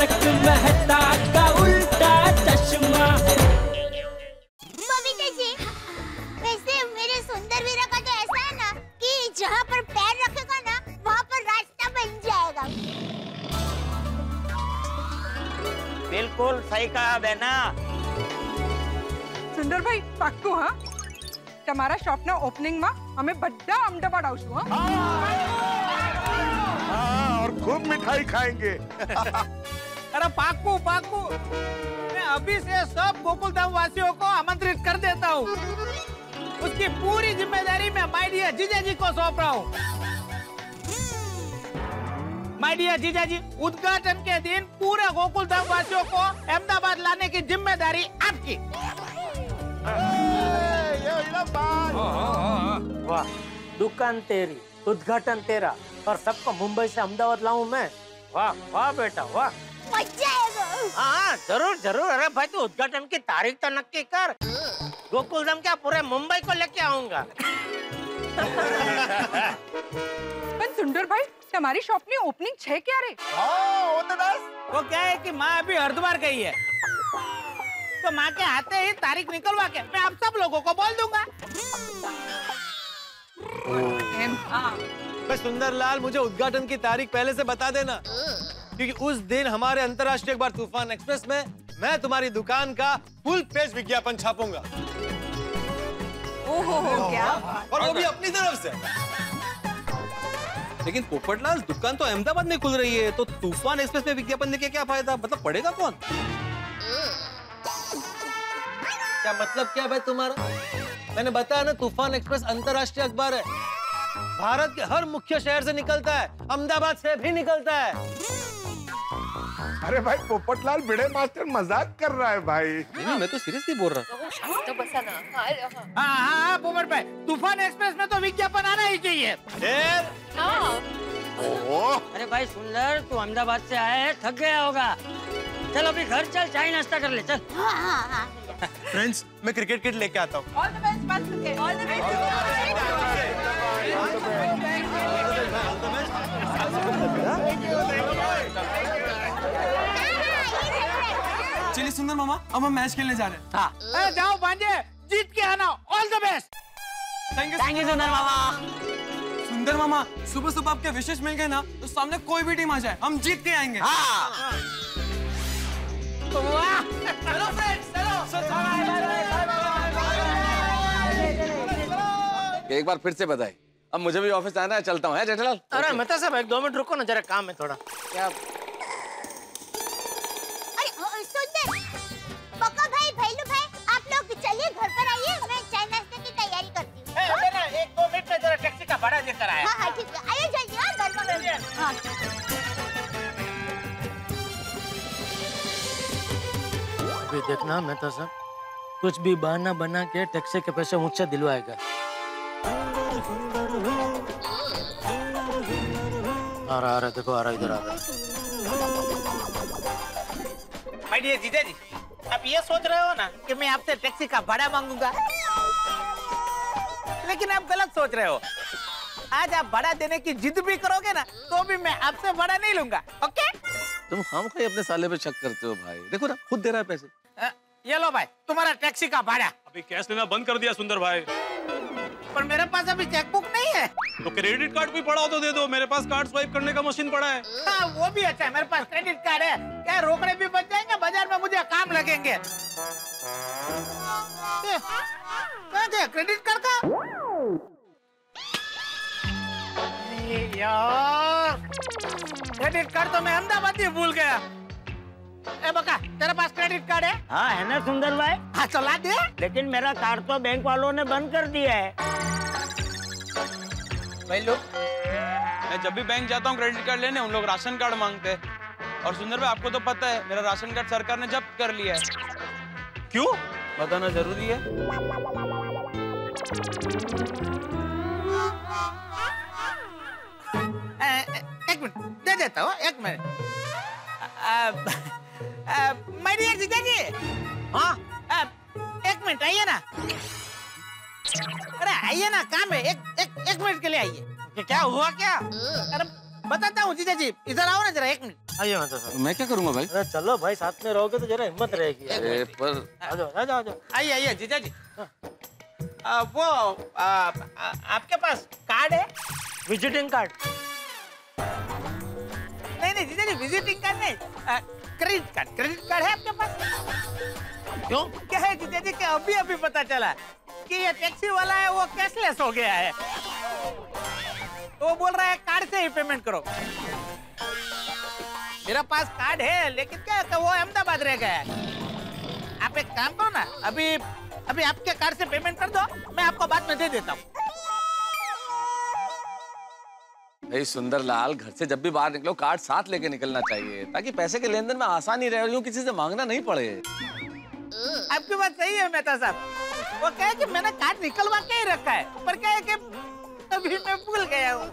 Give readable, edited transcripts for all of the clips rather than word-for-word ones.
तारक मेहता का उल्टा चश्मा। बबीता जी, वैसे मेरे सुंदर वीरा का तो ऐसा है ना कि जहाँ पर पैर रखेगा ना वहाँ पर रास्ता बन जाएगा। बिल्कुल सही कहा बहना। सुंदर भाई पाक्कू हाँ તમારા શોપના ઓપનિંગમાં અમે બધા અમદાવાદ આવશું હા और खूब मिठाई खाएंगे। अरे पाकू पाकू, मैं अभी से सब गोकुलधाम वासियों को आमंत्रित कर देता हूँ। उसकी पूरी जिम्मेदारी मैं माय डियर जीजाजी को सौंप रहा हूँ। माय डियर जीजाजी, उद्घाटन के दिन पूरे गोकुलधाम वासियों को अहमदाबाद लाने की जिम्मेदारी आपकी। वाह, दुकान तेरी, उद्घाटन तेरा और सबको मुंबई से अहमदाबाद लाऊं मैं। वाह वाह बेटा वाह, मजा आएगा। हाँ जरूर जरूर। अरे भाई तू उद्घाटन की तारीख तो नक्की कर। गोकुलधाम क्या पूरे मुंबई को लेके आऊंगा। પણ સુંદર ભાઈ તમારી શોપની ઓપનિંગ છે ક્યારે? वो क्या है कि माँ अभी हरिद्वार गई है, तो माँ के आते ही तारीख निकलवा के मैं आप सब लोगों को बोल दूंगा। सुंदरलाल, मुझे उद्घाटन की तारीख पहले से बता देना, क्योंकि उस दिन हमारे अंतर्राष्ट्रीय अखबार तूफान एक्सप्रेस में मैं तुम्हारी दुकान का फुल पेज विज्ञापन छापूंगा। ઓહો क्या? और वो भी अपनी तरफ से। लेकिन पोपटलाल, दुकान तो अहमदाबाद में खुल रही है, तो तूफान एक्सप्रेस में विज्ञापन देके क्या फायदा? मतलब पड़ेगा कौन? क्या मतलब क्या भाई तुम्हारा? मैंने बताया ना, तूफान एक्सप्रेस अंतर्राष्ट्रीय अखबार है, भारत के हर मुख्य शहर से निकलता है, अहमदाबाद से भी निकलता है। अरे भाई पोपटलाल, बड़े मास्टर मजाक कर रहा है भाई। नहीं, मैं तो सीरियसली बोल रहा हूँ। हाँ हाँ पोपट भाई, तूफान एक्सप्रेस में तो विज्ञापन आना ही चाहिए। अरे भाई सुंदर, तू अहमदाबाद से आया है, थक गया होगा। चल अभी घर चल, चाय नाश्ता कर ले चल। हाँ। फ्रेंड्स, मैं क्रिकेट किट लेके आता हूँ। ऑल द बेस्ट बात के, ऑल द चलिए सुंदर मामा, अब हम मैच खेलने जा रहे हैं। हाँ। जाओ भांजे, जीत के आना। All the best. Thank you सुंदर मामा। सुंदर मामा, सुबह सुबह आपके विशेष मिल गए ना, तो सामने कोई भी टीम आ जाए, हम जीत के आएंगे। वाह। चलो फ्रेंड्स, एक बार फिर से बधाई। अब मुझे भी ऑफिस आना है, चलता हूँ जेठालाल। अरे मेहता साहब, एक 2 मिनट रुको ना, जरा काम है थोड़ा। क्या? सुंदर, पक्का भाई, भैलू भाई, आप लोग चलिए घर पर आइए, मैं चाय नाश्ते की तैयारी करती हूँ। 1-2 मिनट में जरा टैक्सी का भाड़ा लेकर आया। हाँ ठीक है, आइए जल्दी। हाँ गरमा। अभी देखना मेहता साहब, कुछ भी बहाना बना के टैक्सी के पैसे मुझसे दिलवाएगा। आ रहा देखो, आ रहा, इधर आ रहा। माय डियर जीजाजी, आप ये सोच रहे हो ना कि मैं आपसे टैक्सी का भाड़ा मांगूंगा, लेकिन आप गलत सोच रहे हो। आज आप भाड़ा देने की जिद भी करोगे ना, तो भी मैं आपसे भाड़ा नहीं लूंगा। ओके? तुम हम कोई अपने साले पे शक करते हो भाई। देखो ना, खुद दे रहा है पैसे। ये लो भाई, तुम्हारा टैक्सी का भाड़ा। अभी कैश लेना बंद कर दिया सुंदर भाई। पर मेरे पास अभी चेकबुक नहीं है। तो क्रेडिट कार्ड भी पड़ा हो तो दे दो, मेरे पास कार्ड स्वाइप करने का मशीन पड़ा है। हाँ, वो भी अच्छा है, मेरे पास क्रेडिट कार्ड है। क्या रोकड़े भी बच जाएंगे, बाजार में मुझे काम लगेंगे। क्रेडिट कार्ड का? यार, क्रेडिट कार्ड तो मैं अहमदाबाद ही भूल गया। ए बका, तेरे पास क्रेडिट कार्ड है? हाँ है ना सुंदर भाई। हाँ चला दे। लेकिन मेरा कार्ड तो बैंक वालों ने बंद कर दिया है। भाई लोग, मैं जब भी बैंक जाता हूँ क्रेडिट कार्ड लेने, उन लोग राशन कार्ड मांगते हैं। और सुंदर भाई, आपको तो पता है, मेरा राशन कार्ड सरकार ने जब्त कर लिया है। क्यों? बताना जरूरी है। एक मिनट दे देता हूँ, एक मिनट। माय डियर जीजाजी, हाँ एक मिनट आइए ना। अरे आइए ना, काम है, एक मिनट के लिए आइए। क्या हुआ क्या? अरे बताता हूँ जीजा जी, इधर आओ ना जरा, एक मिनट। आइए मेहता साहब। मैं क्या करूंगा भाई? अरे चलो भाई, साथ में रहोगे तो जरा हिम्मत रहेगी। अरे पर आ जाओ आ जाओ आ जाओ। आइए आइए जीजा जी। आपके पास कार्ड है? Visiting card? नहीं जीजा जी, विजिटिंग कार्ड नहीं, क्रेडिट कार्ड है आपके पास? क्यों? क्या है जीजा जी कि अभी पता चला कि ये टैक्सी वाला है वो कैशलेस हो गया है, तो वो बोल रहा है कार्ड से ही पेमेंट करो। मेरा पास कार्ड है लेकिन क्या है, वो अहमदाबाद रह गया है। आप एक काम करो ना, अभी आपके कार्ड से पेमेंट कर दो, मैं आपको बाद में दे देता हूँ। भाई सुंदरलाल, घर से जब भी बाहर निकलो कार्ड साथ लेके निकलना चाहिए, ताकि पैसे के लेन देन में आसानी रहे, यूं किसी से मांगना नहीं पड़े। आपकी बात सही है मेहता साहब, वो क्या है कि मैंने कार्ड निकलवा के ही रखा है, पर क्या है कि अभी मैं भूल गया हूँ।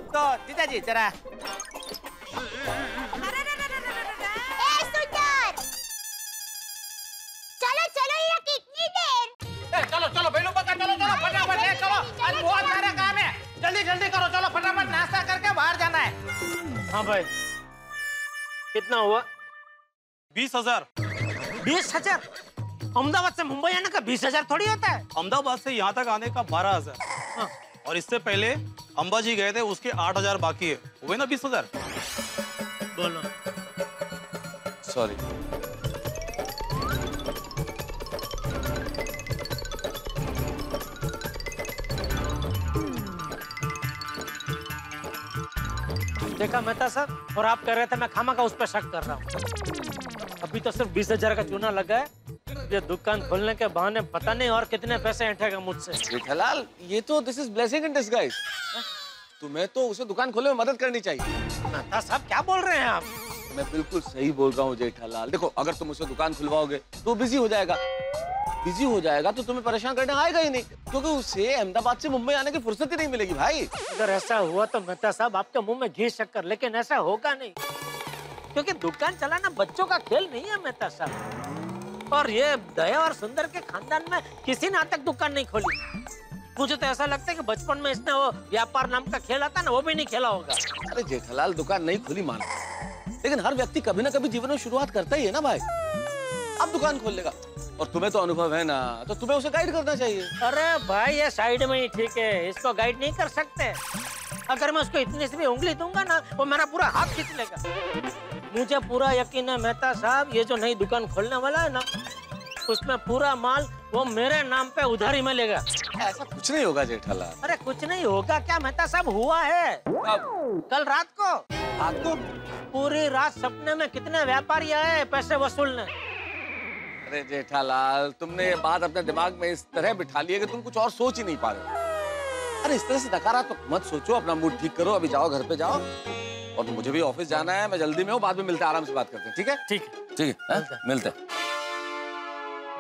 तो जीजा जी जरा। चलो ये कितनी देर? चलो बेलू बका, चलो फटाफट है, चलो आज बहुत सारा काम है, जल्दी करो, चलो फटाफट नाश्ता करके बाहर जाना है। हाँ भाई, कितना हुआ? 20,000। 20,000? अहमदाबाद से मुंबई आने का 20,000 थोड़ी होता है। अहमदाबाद से यहाँ तक आने का 12,000। हाँ। और इससे पहले अंबाजी गए थे, उसके 8,000 बाकी है, हुए ना 20,000। बोलो। सॉरी। देखा मेहता साहब, और आप कह रहे थे मैं खामा का उस पर शक कर रहा हूँ। अभी तो सिर्फ 20,000 का चूना लगा है, ये दुकान खोलने के बहाने पता नहीं और कितने पैसे ऐंठेगा मुझसे। जेठालाल, ये तो this is blessing in disguise. तुम्हें तो उसे दुकान खोलने में मदद करनी चाहिए। मेहता साहब क्या बोल रहे हैं आप? मैं बिल्कुल सही बोल रहा हूँ जेठालाल। देखो, अगर तुम उसे दुकान खुलवाओगे तो बिजी हो जाएगा, तो तुम्हें परेशान करने आएगा ही नहीं, क्योंकि उसे अहमदाबाद से मुंबई आने की फुर्सत ही नहीं मिलेगी भाई। अगर ऐसा हुआ तो मेहता साहब आपके मुंह में घी शक्कर, लेकिन ऐसा होगा नहीं, क्योंकि दुकान चलाना बच्चों का खेल नहीं है मेहता साहब। और ये दया और सुंदर के खानदान में किसी ने आज तक दुकान नहीं खोली। मुझे तो ऐसा लगता है कि बचपन में इसने वो व्यापार नाम का खेल आता ना, वो भी नहीं खेला होगा। अरे जेठालाल, दुकान नहीं खुली मान, लेकिन हर व्यक्ति कभी ना कभी जीवन में शुरुआत करता ही है ना भाई। अब दुकान खोल लेगा, और तुम्हें तो अनुभव है ना, तो तुम्हें उसे गाइड करना चाहिए। अरे भाई, ये साइड में ही ठीक है, इसको गाइड नहीं कर सकते। अगर मैं उसको इतनी सी भी उंगली दूंगा ना, वो मेरा पूरा हाथ खींच लेगा। मुझे पूरा यकीन है मेहता साहब, ये जो नई दुकान खोलने वाला है ना, उसमें पूरा माल वो मेरे नाम पे उधारी में लेगा। ऐसा कुछ नहीं होगा जेठालाल। अरे कुछ नहीं होगा क्या मेहता साहब, हुआ है। कल रात को पूरी रात सपने में कितने व्यापारी आए पैसे वसूलने। अरे जेठालाल, तुमने ये बात अपने दिमाग में इस तरह बिठा ली है कि तुम कुछ और सोच ही नहीं पा रहे हो। अरे इस तरह से नकारात्मक मत सोचो, अपना मूड ठीक करो। अभी जाओ, घर पे जाओ, और मुझे भी ऑफिस जाना है, मैं जल्दी में हूँ, बाद में मिलते हैं, आराम से बात करते हैं। ठीक है? ठीक है, मिलते हैं।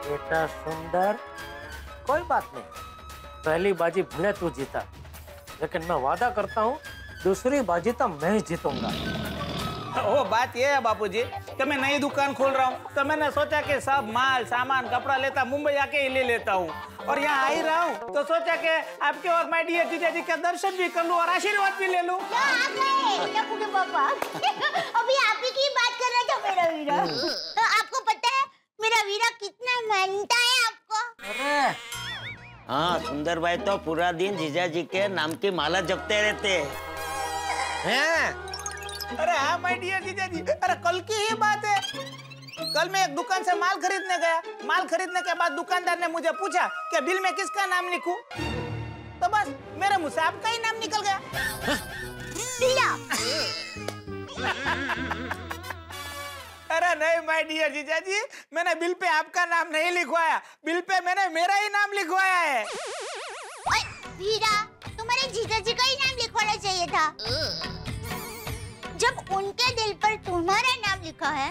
बेटा सुंदर, कोई बात नहीं, पहली बाजी भले तू जीता, लेकिन मैं वादा करता हूँ दूसरी बाजी तो मैं ही जीतूंगा। वो बात ये है बापूजी कि मैं नई दुकान खोल रहा हूँ, तो मैंने सोचा कि सब माल सामान कपड़ा लेता मुंबई आके ही ले लेता हूँ, और यहाँ आ ही रहा हूँ तो सोचा कि आपके और माय डियर जीजा जी का दर्शन भी कर लूँ और आशीर्वाद भी ले लूँ। पापा अभी आप ही की बात कर रहा था मेरा वीरा। तो आपको पता है मेरा वीरा कितना मानता है आपको? अरे हाँ, सुंदर भाई तो पूरा दिन जीजा जी के नाम की माला जपते रहते हैं। अरे हाँ माय डियर जीजा जी, अरे कल की ही बात है। कल मैं एक दुकान से माल खरीदने गया, माल खरीदने के बाद दुकानदार ने मुझे पूछा कि बिल में किसका नाम लिखूं, तो बस मेरे मुंह से आपका ही नाम निकल गया। अरे नहीं माय डियर जीजा जी, मैंने बिल पे आपका नाम नहीं लिखवाया, बिल पे मैंने मेरा ही नाम लिखवाया है। वीरा, तुम्हारे जीजा जी का ही नाम लिखवाना चाहिए था। जब उनके दिल पर तुम्हारा नाम लिखा है,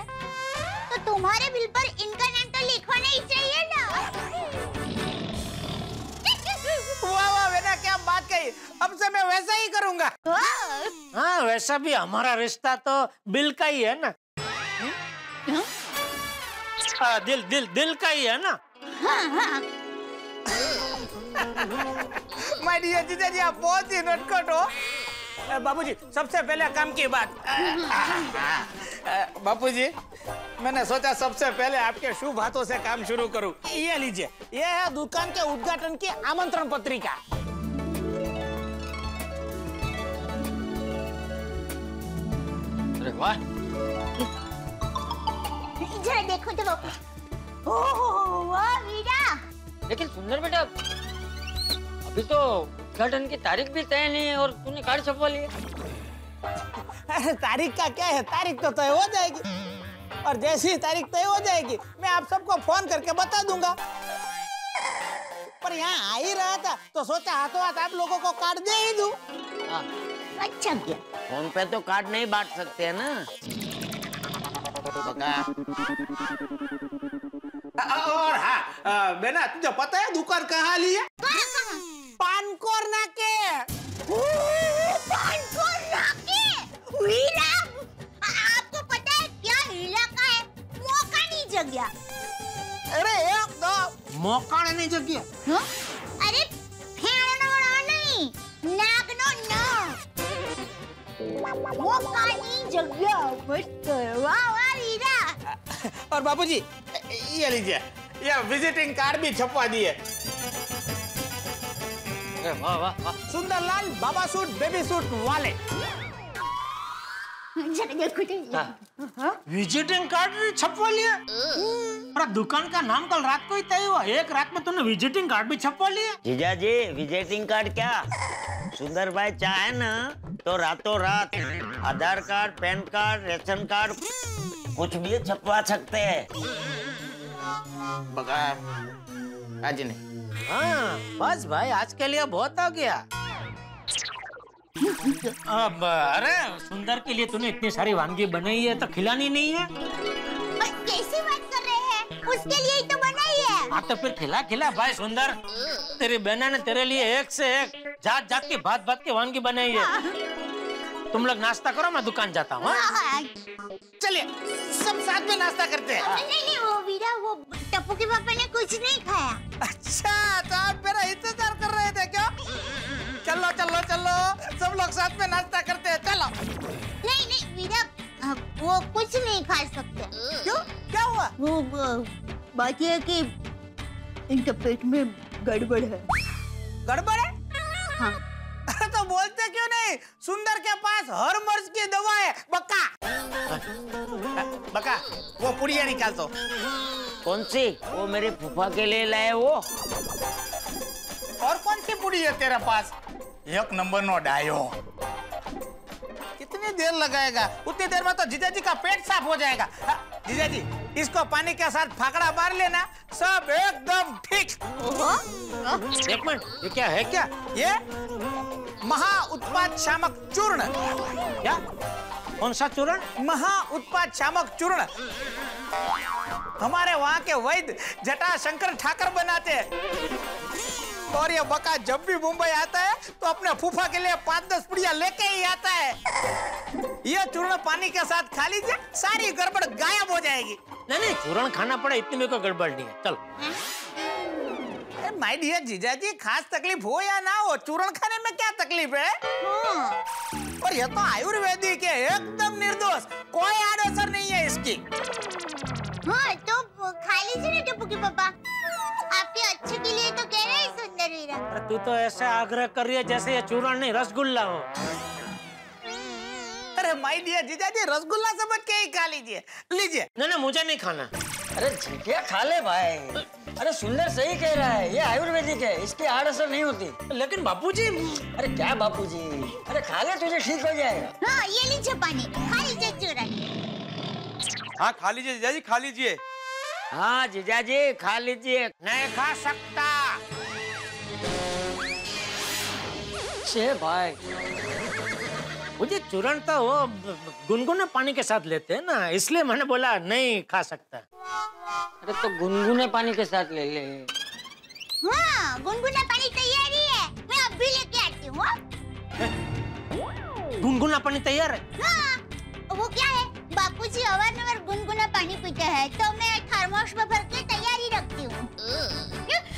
तो तुम्हारे बिल पर इनका नाम तो लिखवाना ही चाहिए ना। वाह वाह बेटा, क्या बात कही, अब से मैं वैसा ही करूंगा। हाँ, वैसा भी हमारा रिश्ता तो बिल का ही है ना। दिल का ही है ना। माय डियर जीजा जी, आप बहुत ही नटखट हो। बाबूजी सबसे पहले काम की बात। बापूजी मैंने सोचा सबसे पहले आपके शुभ हाथों से काम शुरू करूं। ये लीजिए, ये है दुकान के उद्घाटन की आमंत्रण पत्रिका। अरे वाह, जरा देखो तो बापू। ओह वाह वीरा। लेकिन सुंदर बेटा, अभी तो उद्घाटन की तारीख भी तय नहीं है और तूने कार्ड छपवा लिया। तारीख का क्या है, तारीख तो तय हो जाएगी और जैसी ही तारीख तय हो जाएगी मैं आप सबको फोन करके बता दूंगा। पर यहाँ आ ही रहा था तो सोचा हाथों हाथ आप लोगों को कार्ड दे ही दूं। अच्छा किया। फोन पे तो कार्ड नहीं बांट सकते हैं ना। और हाँ बेना, तुझे पता है दुकान कहाँ ली है? पानकोर नाके। पानकोर नाके। वीरा, आपको पता है क्या इलाका है? मोकानी जगह। अरे एकदम मोकानी जगह। हाँ? अरे फेणनो नहीं, नागनो ना। मोकानी जगह। मस्त। वाह वाह वीरा। और बाबूजी ये लीजिए, ये विजिटिंग कार्ड भी छपवा दिए। वाह वाह वाह। सुंदरलाल बाबा सूट बेबी सूट वाले। जरा देखो तो। विजिटिंग कार्ड छपवा लिया? अरे दुकान का नाम कल रात को ही तय हुआ, एक रात में तूने विजिटिंग कार्ड भी छपवा लिया? जीजा जी, विजिटिंग कार्ड क्या, सुंदर भाई चाहे ना तो रातों रात Aadhaar card, PAN card, ration card कुछ भी छपवा सकते हैं। आज नहीं। हाँ बस भाई, आज के लिए बहुत हो गया। अब अरे सुंदर के लिए तूने इतनी सारी वानगी बनाई है तो खिलानी नहीं है? कैसी बात कर रहे हैं? उसके लिए ही तो बनाई है। हाँ तो फिर खिला खिला भाई सुंदर। तेरी बहना ने तेरे लिए एक से एक जात जात की भात भात की वानगी बनाई है। तुम लोग नाश्ता करो, मैं दुकान जाता हूँ। चलिए सब साथ में नाश्ता करते हैं। नहीं, वो वीरा, वो टप्पू के पापा ने कुछ नहीं खाया। अच्छा, तो आप मेरा इंतजार कर रहे थे क्या? चलो चलो चलो, सब लोग साथ में नाश्ता करते हैं, चलो। नहीं वीरा, वो कुछ नहीं खा सकते। क्यों, क्या हुआ? वो बात ये है कि इनके पेट में गड़बड़ है। गड़बड़ है? हाँ। तो बोलते क्यों नहीं? सुंदर के पास हर मर्ज की दवा है। बक्का बक्का, वो पुड़िया निकाल दो। कौन सी? वो मेरी फूफा के लिए लाए वो। और कौन सी पुड़ी है तेरे पास? एक नंबर नो डायो। कितनी देर लगाएगा? उतनी देर में तो जीजा जी का पेट साफ हो जाएगा। जीजा जी, इसको पानी के साथ फाकड़ा मार लेना, सब एकदम ठीक। एक मिनट, ये क्या है? क्या ये महा उत्पाद शामक चूर्ण। क्या? कौन सा चूर्ण? महा उत्पाद शामक चूर्ण। हमारे वहाँ के वैद्य जटाशंकर ठाकर बनाते हैं। और ये बका जब भी मुंबई आता है तो अपने फूफा के लिए 5-10 पुड़िया लेके ही आता है। ये चूर्ण पानी के साथ खा लीजिए, सारी गड़बड़ गायब हो जाएगी। नहीं, चूर्ण खाना पड़े इतनी में कोई गड़बड़ नहीं है। चलो। माय डियर जीजा जी, खास तकलीफ हो या ना हो, चूर्ण खाने में क्या तकलीफ है? और ये तो आयुर्वेदिक है, एकदम निर्दोष, कोई आड़ असर नहीं है इसकी। हाँ तो खा लीजिए ना टप्पू के पापा, आपके अच्छे के लिए तो कह रहे हैं सुंदर वीरा। तू तो ऐसा आग्रह कर रही है जैसे ये चूर्ण नहीं रसगुल्ला हो। अरे माय डियर जीजा जी, रसगुल्ला समझ के ही खा लीजिए, लीजिए। नहीं, मुझे नहीं खाना। अरे झिटिया खा ले भाई। अरे सुंदर सही कह रहा है, ये आयुर्वेदिक है, इसकी आड़ असर नहीं होती। लेकिन बापूजी। अरे क्या बापूजी, अरे खा ले, तुझे ठीक हो जाएगा। हाँ ये लीजिए पानी, खा लीजिए चूर्ण। हाँ खा लीजिए जीजा जी, खा लीजिए। हाँ जीजा जी, खा लीजिए। नहीं खा सकता। छे भाई, मुझे चूर्ण तो वो गुनगुने पानी के साथ लेते हैं ना, इसलिए मैंने बोला नहीं खा सकता। अरे तो गुनगुने पानी के साथ ले ले। हाँ गुनगुना पानी तैयार ही है, मैं अब भी लेके आती हूँ। गुनगुना पानी तैयार है? हाँ, वो क्या है, बापूजी अवारनवार गुनगुना पानी पीते हैं तो मैं थर्मोस में भर के तैयारी रखती हूँ।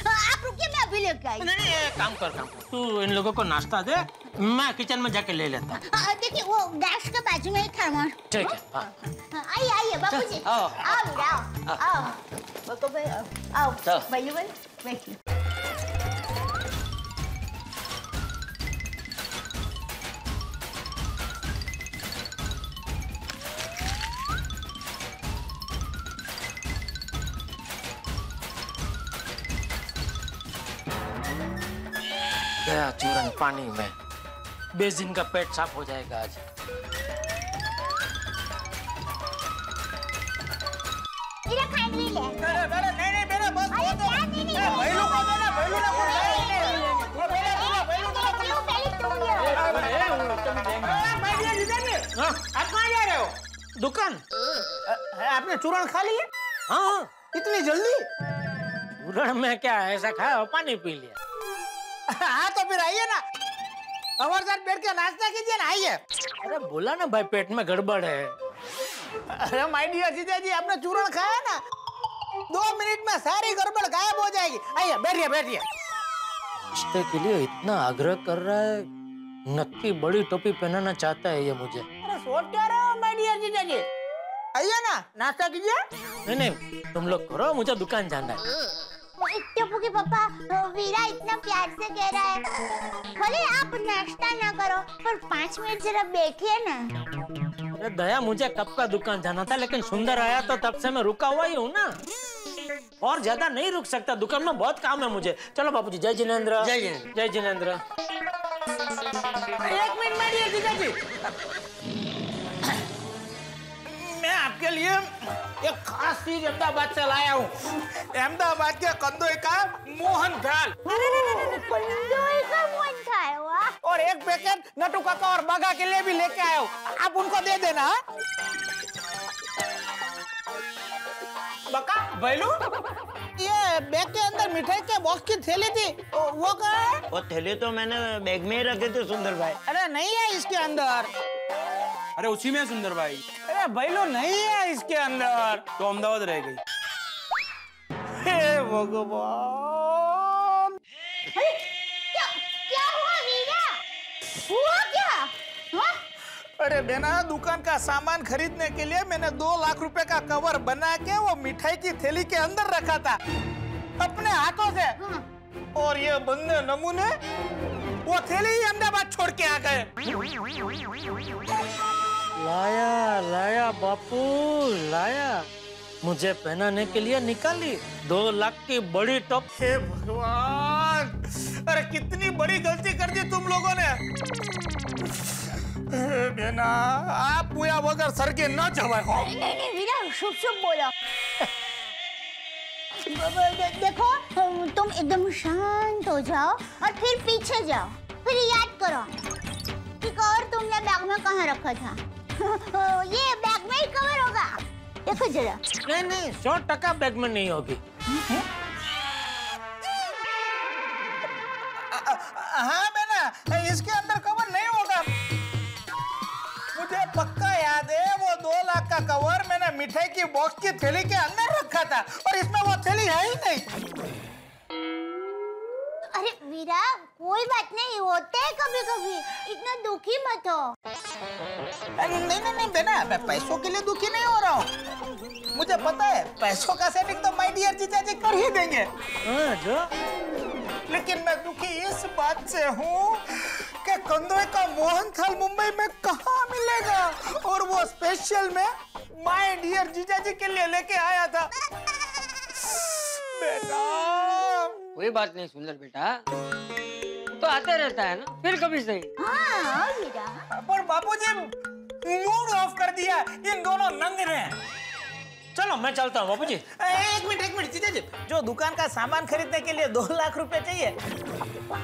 आप रुकिए, मैं अभी लेके आई। नहीं नहीं, काम कर तू इन लोगों को नाश्ता दे, मैं किचन में जाके ले लेता हूँ। देखिए वो गैस के बाजू में ही थर्मस। ठीक है। हाँ। आइए आइए बाबूजी, आओ। आओ वीरा आओ, बको भाई आओ, बैठिए बैठिए। गया चूरन पानी में, बेसिन का पेट साफ हो जाएगा आज। वीरा खांडवी ले। नहीं बेटा बस अरे क्या नहीं भैलू को देना, भैलू ना बोल आप कहाँ जा रहे हो? दुकान। आपने चूरण खा लिया? हाँ। इतनी जल्दी? चूरण में क्या ऐसा खाया, पानी पी लिया। हाँ तो फिर आइए ना, हमारे साथ बैठ के नाश्ता कीजिए ना, आइए। अरे बोला ना भाई, पेट में गड़बड़ है। अरे माय डियर जीजा जी, आपने चूरण खाया ना, 2 मिनट में सारी गड़बड़ गायब हो जाएगी। आइए बैठिए बैठिए। रिश्ते के लिए इतना आग्रह कर रहा है, नक्की बड़ी टोपी पहनाना चाहता है ये मुझे। अरे सोच क्या रहे हो माय डियर जीजा जी, आइए ना नाश्ता कीजिए। नहीं नहीं, तुम लोग करो, मुझे दुकान जाना है। टप्पू के पापा, वीरा इतना प्यार से कह रहा है, भले आप नाश्ता ना करो पर 5 मिनट जरा बैठिए ना। अरे दया, मुझे कब का दुकान जाना था, लेकिन सुंदर आया तो तब से मैं रुका हुआ ही हूँ ना, और ज्यादा नहीं रुक सकता, दुकान में बहुत काम है मुझे। चलो बापूजी। जय जिनेंद्र। जय जिनेंद्र। जय जिनेंद्र। 1 मिनट माय डियर जीजा जी, मैं आपके लिए एक खास चीज अहमदाबाद से लाया हूँ। अहमदाबाद के कंदोई का मोहन थाल। कंदोई का मोहन थाल, वाह। और एक पैकेट नटू काका और बागा के लिए भी लेके आया हूँ, आप उनको दे देना। हाँ? बका भैलू, ये बैग के अंदर मिठाई के बॉक्स की थैली थी, वो कहाँ है? वो थैली तो मैंने बैग में ही रखे थे सुंदर भाई। अरे नहीं है इसके अंदर। अरे उसी में है सुंदर भाई। अरे भैलू नहीं है इसके अंदर। तो अहमदाबाद रह गई। हे भगवान, अरे क्या हुआ वीरा, हुआ क्या? हाँ? अरे बेना, दुकान का सामान खरीदने के लिए मैंने 2 लाख रुपए का कवर बना के वो मिठाई की थैली के अंदर रखा था अपने हाथों से। हाँ। और ये बंदे नमूने वो थैली ही अहमदाबाद छोड़ के आ गए। लाया लाया बापू लाया, मुझे पहनाने के लिए निकाली 2 लाख की बड़ी टॉप। हे भगवान, अरे कितनी बड़ी गलती कर दी तुम लोगों ने। बेना, आप पुया वगर सर के न चढ़ाओ। नहीं वीरा, शुभ शुभ बोलो। देखो, तुम एकदम शांत हो जाओ और फिर पीछे जाओ, फिर याद करो कि कवर तुमने बैग में कहाँ रखा था। ये बैग में ही कवर होगा, देखो जरा। नहीं नहीं, 100% बैग में नहीं होगी। हाँ बेना, इसके अंदर कवर नहीं होगा। मुझे पक्का याद है, वो 2 लाख का कवर मैंने मिठाई की बॉक्स की थैली के अंदर रखा था, और इसमें वो थैली है ही नहीं। अरे वीरा, कोई बात नहीं, होते है कभी कभी, इतना दुखी मत हो। नहीं बेना, मैं पैसों के लिए दुखी नहीं हो रहा हूँ। मुझे पता है पैसों का सेटिंग तो माय डियर जीजा जी कर ही देंगे। हाँ, जो लेकिन मैं दुखी इस बात से हूँ कि कंदोई का मोहन थाल मुंबई में कहाँ मिलेगा, और वो स्पेशल में माय डियर जीजा जी के लिए लेके आया था। बेटा, कोई बात नहीं सुंदर बेटा, तो आते रहता है ना, फिर कभी सही। हाँ वीरा। पर बापूजी मूड ऑफ कर दिया इन दोनों नंग ने। चलो मैं चलता हूँ बापूजी। एक मिनट जीजा जी, जो दुकान का सामान खरीदने के लिए 2 लाख रुपए चाहिए,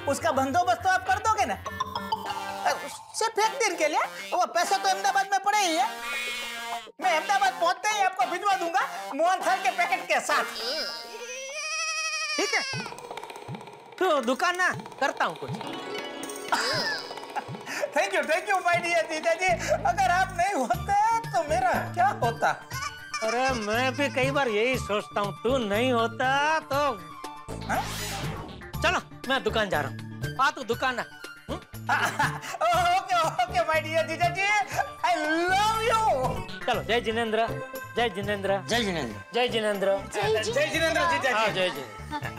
उसका बंदोबस्त तो आप कर दोगे ना? सिर्फ 1 दिन के लिए, वो पैसा तो अहमदाबाद में पड़े ही है। मैं अहमदाबाद पहुंचते ही आपको भिजवा दूंगा मोहन थाल के पैकेट के साथ। ठीक है, तो दुकान ना करता हूँ कुछ। थैंक यू माय डियर जीजा जी, अगर आप नहीं होते तो मेरा क्या होता? अरे मैं भी कई बार यही सोचता हूँ, तू नहीं होता तो। चलो मैं दुकान जा रहा हूँ। हाँ तू दुकान है। ओके ओके माय डियर जीजा जी, आई लव यू। चलो जय जिनेंद्र, जय जिनेंद्र, जय जिनेंद्र। जय जिनेंद्र, जय जय जिनेंद्र जीजा हाँ जी। जय जय।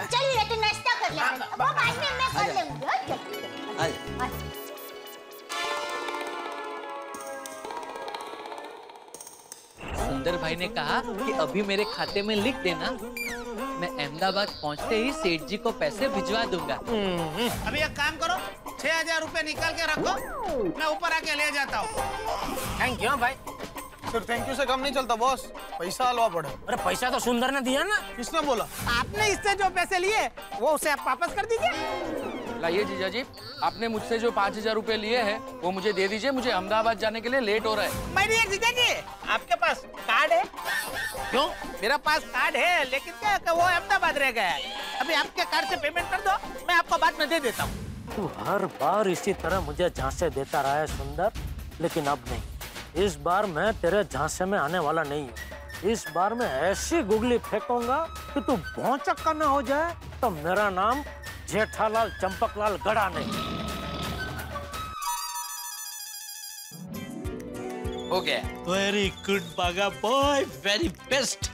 चल रे तू नाश्ता कर ले, वो बाद में मैं कर लूंगी। सुंदर भाई ने कहा कि अभी मेरे खाते में लिख देना, मैं अहमदाबाद पहुंचते ही सेठ जी को पैसे भिजवा दूंगा। अभी एक काम करो, 6,000 रुपए निकाल के रखो, मैं ऊपर आके ले जाता हूँ। थैंक यू भाई। फिर थैंक यू से कम नहीं चलता बॉस, पैसा हलवा पड़े। अरे पैसा तो सुंदर ने दिया ना। किसने बोला? आपने इससे जो पैसे लिए वो उसे आप वापस कर दीजिए। लाइए जीजा जी, आपने मुझसे जो 5,000 रुपए लिए हैं वो मुझे दे दीजिए, मुझे अहमदाबाद जाने के लिए लेट हो रहा है। माय डियर जीजा जी, आपके पास कार्ड है? क्यों? मेरा पास कार्ड है, लेकिन क्या वो अहमदाबाद रह गया है। अभी आपके कार्ड से पेमेंट कर दो, मैं आपको बाद में दे देता हूँ। तू हर बार इसी तरह मुझे झांसे देता रहा है सुंदर, लेकिन अब नहीं। इस बार मैं तेरे झांसे में आने वाला नहीं हूँ। इस बार मैं ऐसी गुगली फेंकूंगा कि तू भौचक्का न हो जाए, तो मेरा नाम जेठालाल चंपकलाल गड़ा नहीं। हो गया। वेरी गुड बागा बॉय, वेरी बेस्ट।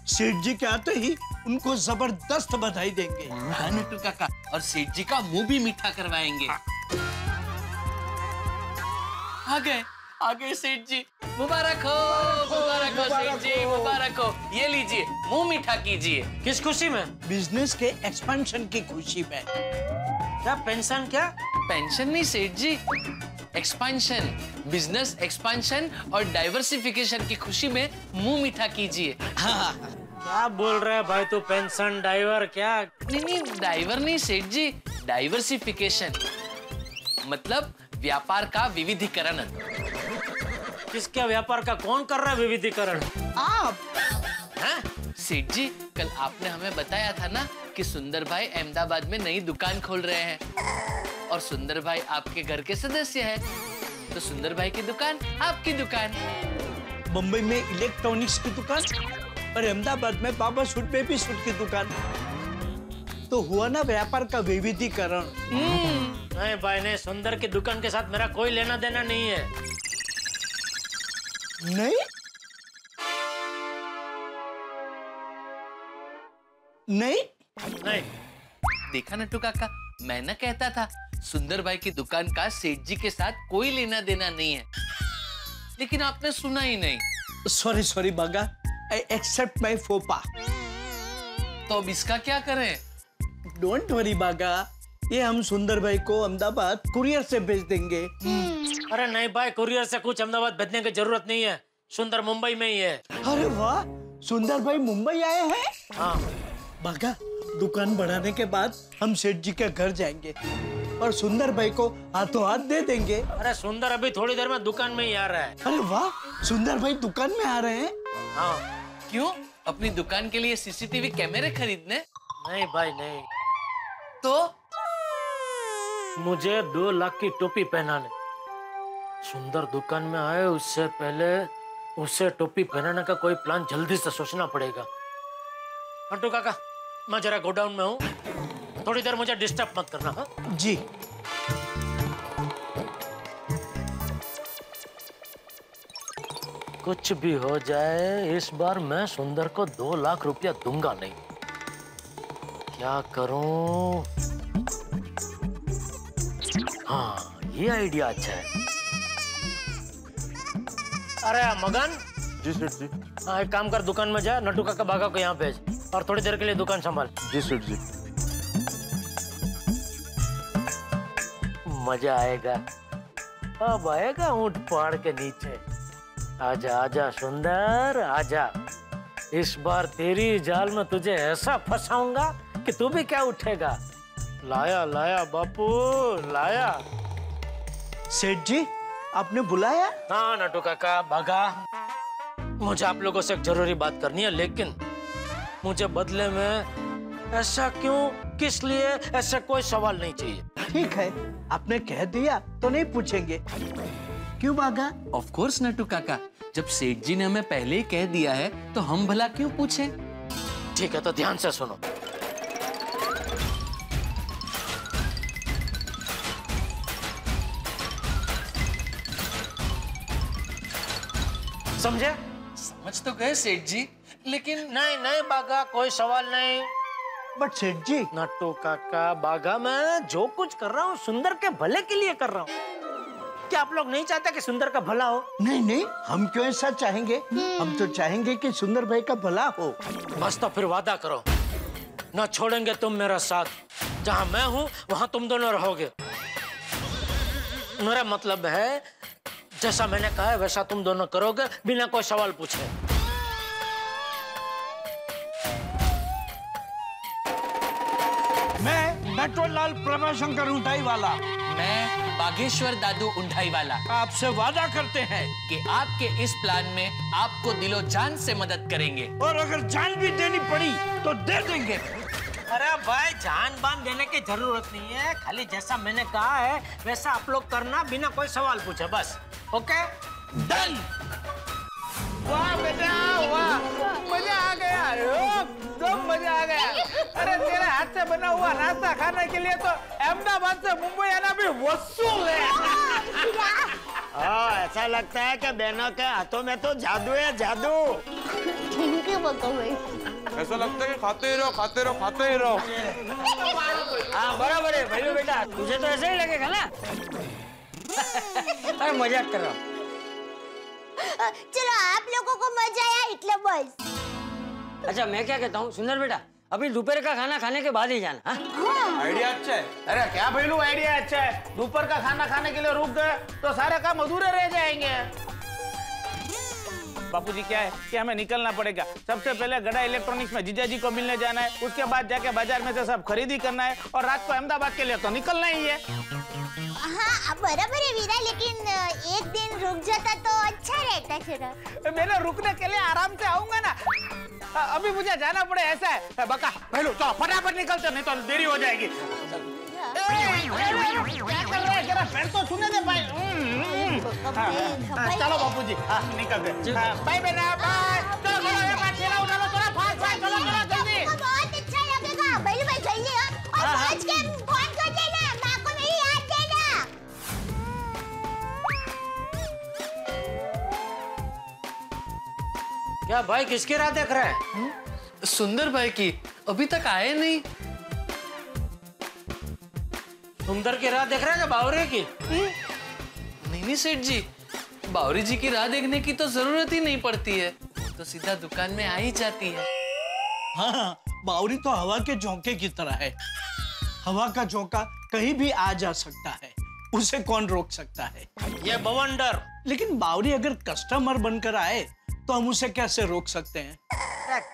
सेठ जी के आते ही उनको जबरदस्त बधाई देंगे। हाँ नट्टू काका, और सेठ जी का मुंह भी मीठा करवाएंगे। आ गए सेठ जी। मुबारक हो सेठ जी, मुबारक हो। ये लीजिए, मुंह मीठा कीजिए। किस खुशी में? बिजनेस के एक्सपेंशन की खुशी में। क्या पेंशन? क्या पेंशन नहीं सेठ जी, एक्सपेंशन, बिजनेस एक्सपेंशन और डाइवर्सिफिकेशन की खुशी में मुंह मीठा कीजिए। क्या बोल रहा है भाई तू? पेंशन, डाइवर क्या? नहीं, डाइवर नहीं सेठ जी, डाइवर्सिफिकेशन मतलब व्यापार का विविधीकरण। किसके व्यापार का? कौन कर रहा है विविधीकरण? आप। हाँ सेठ जी, कल आपने हमें बताया था ना कि सुंदर भाई अहमदाबाद में नई दुकान खोल रहे हैं, और सुंदर भाई आपके घर के सदस्य हैं, तो सुंदर भाई की दुकान आपकी दुकान। मुंबई में इलेक्ट्रॉनिक्स की दुकान और अहमदाबाद में बाबा सूट बेबी सूट की दुकान, तो हुआ ना व्यापार का विविधीकरण। नहीं भाई नहीं, सुंदर की दुकान के साथ मेरा कोई लेना देना नहीं है। नहीं? देखा नट्टू काका, मैं ना कहता था सुंदर भाई की दुकान का सेठ जी के साथ कोई लेना देना नहीं है, लेकिन आपने सुना ही नहीं। सॉरी बागा, आई एक्सेप्ट माय फोपा। तो अब इसका क्या करें? डोंट वरी बागा, ये हम सुंदर भाई को अहमदाबाद कुरियर से भेज देंगे। अरे नहीं भाई, कुरियर से कुछ अहमदाबाद भेजने की जरूरत नहीं है, सुंदर मुंबई में ही है। अरे वाह, सुंदर भाई मुंबई आए हैं? हाँ। बागा, दुकान बढ़ाने के बाद हम सेठ जी के घर जाएंगे और सुंदर भाई को हाथों हाथ दे देंगे। अरे सुंदर अभी थोड़ी देर में दुकान में ही आ रहा है। अरे वाह, सुंदर भाई दुकान में आ रहे हैं? हाँ। क्यों? अपनी दुकान के लिए सीसीटीवी कैमरे खरीदने? नहीं भाई नहीं, तो मुझे 2 लाख की टोपी पहनाने। सुंदर दुकान में आए उससे पहले उसे टोपी पहनाने का कोई प्लान जल्दी से सोचना पड़ेगा। नट्टू काका, मैं जरा गोडाउन में हूँ, थोड़ी देर मुझे डिस्टर्ब मत करना। हाँ जी। कुछ भी हो जाए, इस बार मैं सुंदर को 2 लाख रुपया दूंगा नहीं। क्या करूं? हाँ, ये आइडिया अच्छा है। अरे मगन। जी सेठ जी। हाँ, एक काम कर, दुकान में जा, नट्टू काका बागा को यहाँ भेज और थोड़ी देर के लिए दुकान संभाल। जी सेठ जी। मजा आएगा, अब आएगा ऊंट पहाड़ के नीचे। आजा आजा सुंदर, आजा। इस बार तेरी जाल में तुझे ऐसा फंसाऊंगा कि तू भी क्या उठेगा। लाया लाया बापू, लाया। सेठ जी, आपने बुलाया? हाँ नट्टू काका बागा, मुझे आप लोगों से एक जरूरी बात करनी है, लेकिन मुझे बदले में ऐसा क्यों, किस लिए, ऐसा कोई सवाल नहीं चाहिए। ठीक है, आपने कह दिया तो नहीं पूछेंगे। क्यों बागा? ऑफ कोर्स नट्टू काका, जब सेठ जी ने हमें पहले ही कह दिया है तो हम भला क्यों पूछें? ठीक है, तो ध्यान से सुनो। समझे? समझ तो गए सेठ जी, लेकिन नहीं नहीं बागा, कोई सवाल नहीं। बट सेठ जी, नट्टू काका, बागा, मैं जो कुछ कर रहा हूँ सुंदर के भले के लिए कर रहा हूँ। क्या आप लोग नहीं चाहते कि सुंदर का भला हो? नहीं नहीं, हम क्यों ऐसा चाहेंगे? हम तो चाहेंगे कि सुंदर भाई का भला हो। बस तो फिर वादा करो, ना छोड़ेंगे तुम मेरा साथ। जहाँ मैं हूँ वहाँ तुम दोनों रहोगे। मेरा मतलब है जैसा मैंने कहा है वैसा तुम दोनों करोगे बिना कोई सवाल पूछे। मैं नटवरलाल प्रभाशंकर उंठाई वाला, मैं बागेश्वर दादू उंठाई वाला आपसे वादा करते हैं कि आपके इस प्लान में आपको दिलो जान से मदद करेंगे। और अगर जान भी देनी पड़ी तो दे देंगे। अरे भाई, जान बान देने की जरूरत नहीं है, खाली जैसा मैंने कहा है वैसा आप लोग करना बिना कोई सवाल पूछे, बस। Okay, done. वाह बेटा वाह, मजा आ गया, एकदम मजा आ गया। अरे तेरे हाथ से बना हुआ नाश्ता खाने के लिए तो अहमदाबाद से मुंबई आना भी वसूल है। ऐसा लगता है कि बहनों के हाथों में तो जादू है, जादू। थैंक यू बको भाई। ऐसा लगता है कि खाते ही रहो, खाते रहो, खाते ही रहो। हाँ बराबर है भाई बेटा, तुझे तो ऐसा ही लगेगा ना। अरे मजाक कर रहा हूँ। चलो आप लोगों को मजा आया इतने बस। अच्छा मैं क्या कहता हूँ सुंदर बेटा, अभी दोपहर का खाना खाने के बाद ही जाना। हाँ? आइडिया अच्छा है। अरे क्या भैलू, आइडिया अच्छा है। दोपहर का खाना खाने के लिए रुक गए तो सारे काम अधूरे रह जाएंगे। बापूजी क्या है कि हमें निकलना पड़ेगा। सबसे पहले गड़ा इलेक्ट्रॉनिक्स में जीजा जी को मिलने जाना है, उसके बाद जाके बाजार में से सब खरीदी करना है और रात को अहमदाबाद के लिए तो निकलना ही है। हाँ बराबर है वीरा, लेकिन एक दिन रुक जाता तो अच्छा रहता। जरा मैंने रुकने के लिए आराम से आऊंगा ना। अभी मुझे जाना पड़े ऐसा है। बका भैलू चलो फटाफट निकलते, नहीं तो देरी हो जाएगी। क्या कर रहे हैं, जरा पैर तो छूने दे भाई। चलो बापूजी निकलते। बाय बेटा बाय। चलो चलो थोड़ा फास्ट चलो जल्दी। बहुत अच्छा लगेगा भाई जल्दी। और आज के फोन कर देना, माँ को मेरी याद देना। क्या भाई, किसकी राह देख रहा है? सुंदर भाई की, अभी तक आए नहीं। सुंदर की राह देख रहा है क्या बावरे की? नहीं सेठ जी, बावरी जी की राह देखने की तो जरूरत ही नहीं पड़ती है, तो सीधा दुकान में आ ही जाती है। हाँ, बावरी तो हवा के झोंके की तरह है। हवा का झोंका कहीं भी आ जा सकता है, उसे कौन रोक सकता है? ये बवंडर। लेकिन बावरी अगर कस्टमर बनकर आए तो हम उसे कैसे रोक सकते हैं?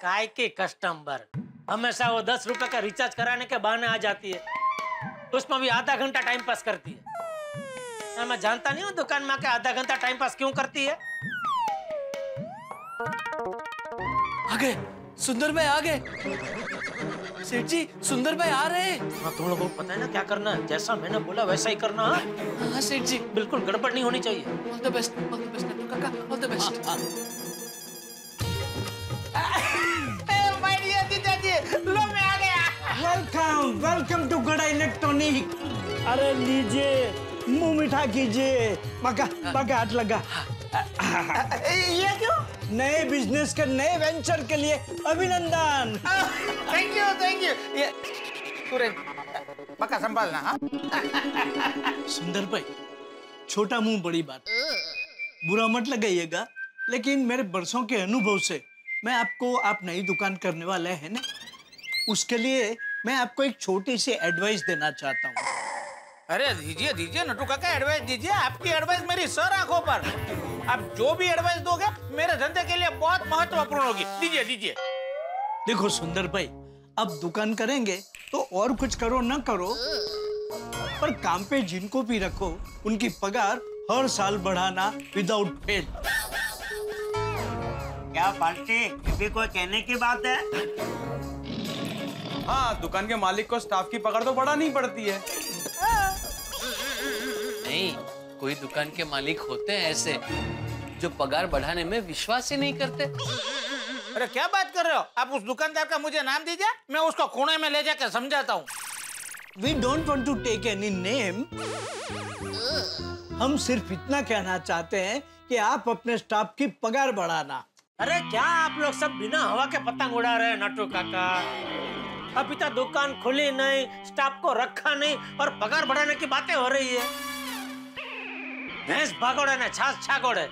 काय के कस्टमर, हमेशा वो 10 रुपए का रिचार्ज कराने के बहाने आ जाती है, उसमें भी आधा घंटा टाइम पास करती है। मैं जानता नहीं हूँ दुकान में आके आधा घंटा टाइम पास क्यों करती है। आ गए, सुंदर भाई आ गए। सेठ जी सुंदर भाई आ रहे हैं। हाँ, तुम लोगों को पता है ना क्या करना है, जैसा मैंने बोला वैसा ही करना। हाँ सेठ जी, बिल्कुल गड़बड़ नहीं होनी चाहिए। ऑल द बेस्ट काका, ऑल द बेस्ट। लो मैं आ गया। वेलकम वेलकम टू गड़ा इलेक्ट्रॉनिक। अरे लीजिए, मुंह मीठा कीजिए। मका मका हाथ लगा। ये क्यों? नए बिजनेस के नए वेंचर के लिए अभिनंदन। Thank you. ये सूरज पक्का संभालना। हाँ सुंदर भाई, छोटा मुंह बड़ी बात, बुरा मत लगाइएगा, लेकिन मेरे बरसों के अनुभव से मैं आपको, आप नई दुकान करने वाले हैं ना, उसके लिए मैं आपको एक छोटी सी एडवाइस देना चाहता हूँ। अरे दीजिए नट्टू काका, एडवाइस दीजिए। आपकी एडवाइस मेरी सर आंखों पर। आप जो भी एडवाइस दोगे मेरे धंधे के लिए बहुत महत्वपूर्ण होगी। दीजिए। देखो सुंदर भाई, अब दुकान करेंगे तो और कुछ करो ना करो, पर काम पे जिनको भी रखो उनकी पगार हर साल बढ़ाना विदाउट फेल। क्या पार्टी, अभी कोई कहने की बात है? हाँ, दुकान के मालिक को स्टाफ की पगार तो बढ़ानी पड़ती है। नहीं, कोई दुकान के मालिक होते हैं ऐसे जो पगार बढ़ाने में विश्वास ही नहीं करते। अरे क्या बात कर रहे हो आप? उस दुकानदार का मुझे नाम दीजिए, मैं उसको कोने में ले जाकर समझाता हूँ। We don't want to take any name. हम सिर्फ इतना कहना चाहते हैं कि आप अपने स्टाफ की पगार बढ़ाना। अरे क्या आप लोग सब बिना हवा के पतंग उड़ा रहे हैं नटू काका? अभी तक दुकान खुली नहीं, स्टाफ को रखा नहीं और पगार बढ़ाने की बातें हो रही है। भैंस भागोड़े ना छाछ छागोड़े।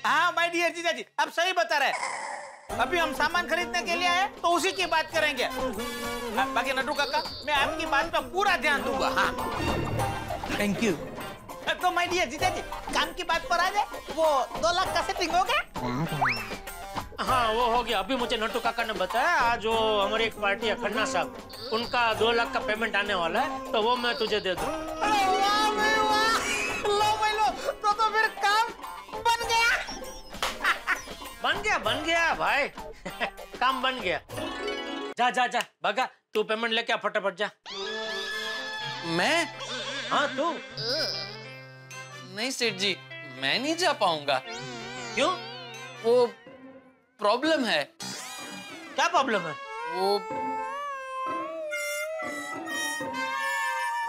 हाँ माय डियर जीजा जी, आप सही बता रहे हैं। अभी हम सामान खरीदने के लिए आए तो उसी की बात करेंगे। बाकी नटू काका, मैं आपकी बात पर पूरा ध्यान दूंगा। हाँ थैंक यू। तो माय डियर जीजा जी, काम की बात पर आ जाए, वो 2 लाख का सेटिंग हो गया? हाँ वो हो गया। अभी मुझे नटू काका ने बताया आज वो हमारी एक पार्टी है खन्ना साहब, उनका 2 लाख का पेमेंट आने वाला है, तो वो मैं तुझे दे दूँ। लो भाई लो, तो फिर काम बन गया। बन गया भाई। काम बन गया। जा जा जा भागा, तू पेमेंट लेके आ फटाफट जा। मैं? हाँ तू। नहीं सेठ जी, मैं नहीं जा पाऊंगा। क्यों? वो प्रॉब्लम है। क्या प्रॉब्लम है? वो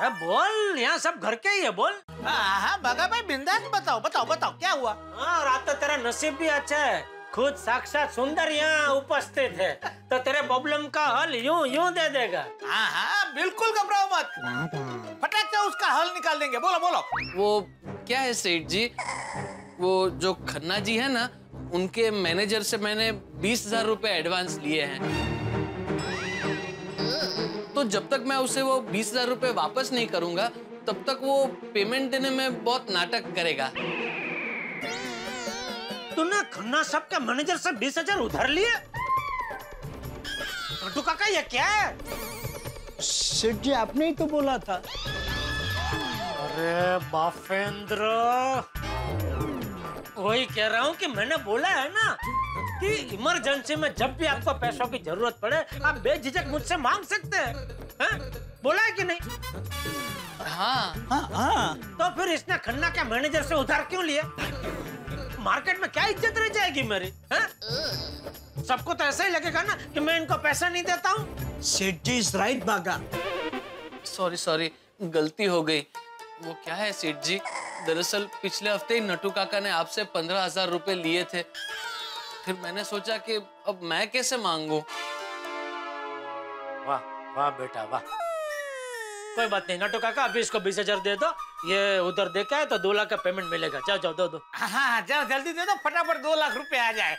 अरे बोल, यहाँ सब घर के ही है, बोल। हाँ बागा भाई बिंदास बताओ बताओ बताओ क्या हुआ? हाँ रात तो तेरा नसीब भी अच्छा है, खुद साक्षात सुंदर यहाँ उपस्थित है, तो तेरे प्रॉब्लम का हल यूं दे देगा। हाँ बिल्कुल घबराओ मत, फटाक से उसका हल निकाल देंगे। बोलो बोलो। वो क्या है सेठ जी, वो जो खन्ना जी है ना, उनके मैनेजर से मैंने 20,000 रुपए एडवांस लिए हैं। तो जब तक मैं उसे वो 20,000 रुपए वापस नहीं करूंगा, तब तक वो पेमेंट देने में बहुत नाटक करेगा। तूने खन्ना साहब के मैनेजर से 20,000 उधार लिए? नटू काका ये क्या है? सेठ जी आपने ही तो बोला था। अरे बाफेंद्र, वही कह रहा हूँ कि मैंने बोला है ना कि इमरजेंसी में जब भी आपको पैसों की जरूरत पड़े आप बेझिझक मुझसे मांग सकते हैं। बोला है कि नहीं? हाँ हाँ हाँ। तो फिर इसने खन्ना के मैनेजर से उधार क्यों लिए? मार्केट में क्या इज्जत रह जाएगी मेरी? सबको तो ऐसा ही लगेगा ना कि मैं इनको पैसा नहीं देता हूँ। सेठ जी इज राइट बागा। सॉरी, गलती हो गई। वो क्या है सेठ जी, दरअसल पिछले हफ्ते ही नटू काका ने आपसे 15,000 रुपए लिए थे। फिर मैंने सोचा कि अब मैं कैसे मांगू। वाह वाह बेटा वाह। कोई बात नहीं नटू काका, अभी इसको 20,000 दे दो, ये उधर देखा है तो 2 लाख का पेमेंट मिलेगा। जाओ जाओ दो। हाँ जाओ जल्दी दे दो, फटाफट 2 लाख रुपए आ जाए।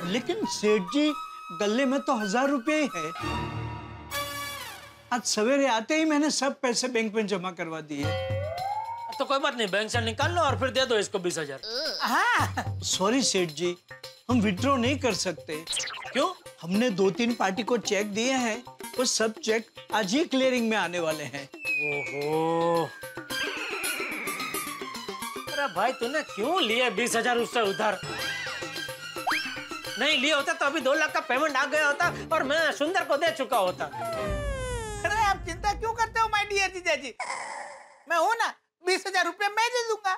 लेकिन सेठ जी गले में तो 1,000 रुपए ही है। आज सवेरे आते ही मैंने सब पैसे बैंक में जमा करवा दिए। तो कोई बात नहीं, बैंक से निकाल लो और फिर दे दो इसको 20,000। हाँ सॉरी सेठ जी, हम विड्रॉ नहीं कर सकते। क्यों? हमने 2-3 पार्टी को चेक दिए हैं, वो सब चेक आज ही क्लियरिंग में आने वाले हैं। ओहो, अरे भाई तूने क्यों लिए 20,000 उससे उधार? नहीं लिए होता तो अभी 2 लाख का पेमेंट आ गया होता और मैं सुंदर को दे चुका होता। अरे आप चिंता क्यों करते हो माय डियर जीजा जी, मैं हूं ना, 20,000 रुपए मैं दे दूंगा।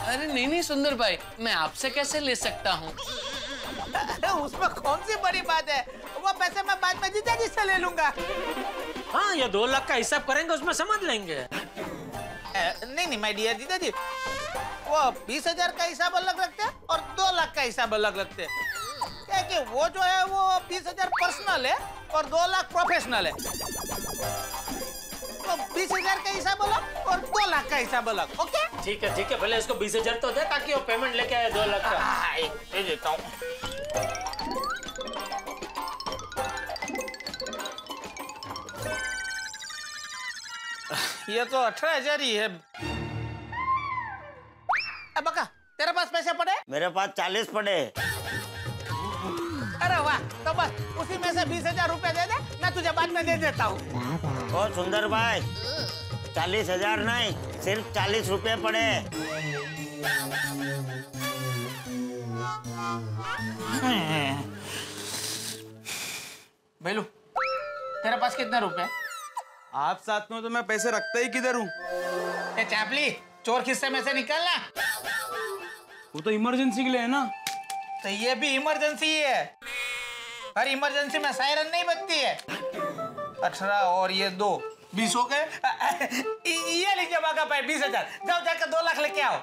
अरे नहीं सुंदर भाई, मैं आपसे कैसे ले सकता हूँ? अरे उसमें कौन सी बड़ी बात है, वो पैसे मैं बाद में जीजा जी से ले लूंगा। हाँ ये 2 लाख का हिसाब करेंगे उसमें समझ लेंगे। नहीं माय डियर जीजा जी, वो 20,000 का हिसाब अलग रखते हैं और 2 लाख का हिसाब अलग रखते हैं। क्या कि वो जो है वो 20,000 पर्सनल है और 2 लाख प्रोफेशनल है। तो 20,000 का हिसाब अलग और 2 लाख का हिसाब अलग। ओके ठीक है पहले इसको 20,000 तो दे ताकि वो पेमेंट लेके आए 2 लाख का। दे देता हूँ। ये तो 18,000 ही है। बका तेरे पास पैसे पड़े? मेरे पास 40 पड़े। अरे वाह, तो बस उसी में से 20,000 रुपए दे दे, मैं तुझे बाद में दे देता हूँ। ओ सुंदर भाई, 40,000 नहीं, सिर्फ 40 रुपए पड़े। बेलू, तेरे पास कितने रुपए? आप साथ में तो मैं पैसे रखता ही किधर हूँ? चापली, चोर खिस्से में से निकलना। वो तो इमरजेंसी के लिए है ना। तो ये भी इमरजेंसी ही है, हर इमरजेंसी में सायरन नहीं बजती है। 18 और ये 2, 20 हो गए। ये लीजिए बागा भाई 20,000। जाओ जाकर 2 लाख लेके आओ।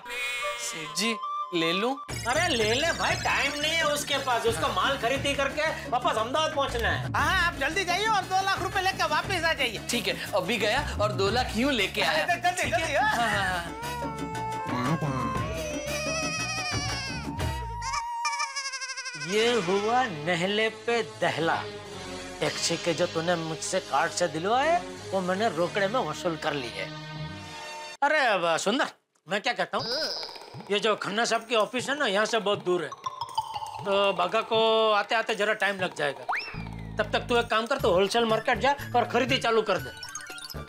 सेठ जी ले लूं? अरे ले ले भाई, टाइम नहीं है उसके पास, उसको माल खरीदी करके वापस अहमदाबाद पहुंचना है। हाँ आप जल्दी जाइए और 2 लाख रुपए लेकर वापस आ जाइए। ठीक है, अभी गया और 2 लाख यूं लेके आया। जल्दी जल्दी। हाँ। ये हुआ नहले पे दहला। टैक्सी के जो तूने मुझसे कार्ड से दिलवाए वो मैंने रोकड़े में वसूल कर लिए। अरे अब सुंदर, मैं क्या कहता हूँ, ये जो खन्ना साहब की ऑफिस है ना, यहाँ से बहुत दूर है, तो बागा को आते आते जरा टाइम लग जाएगा। तब तक तू एक काम कर, तो होलसेल मार्केट जा और खरीदी चालू कर दे।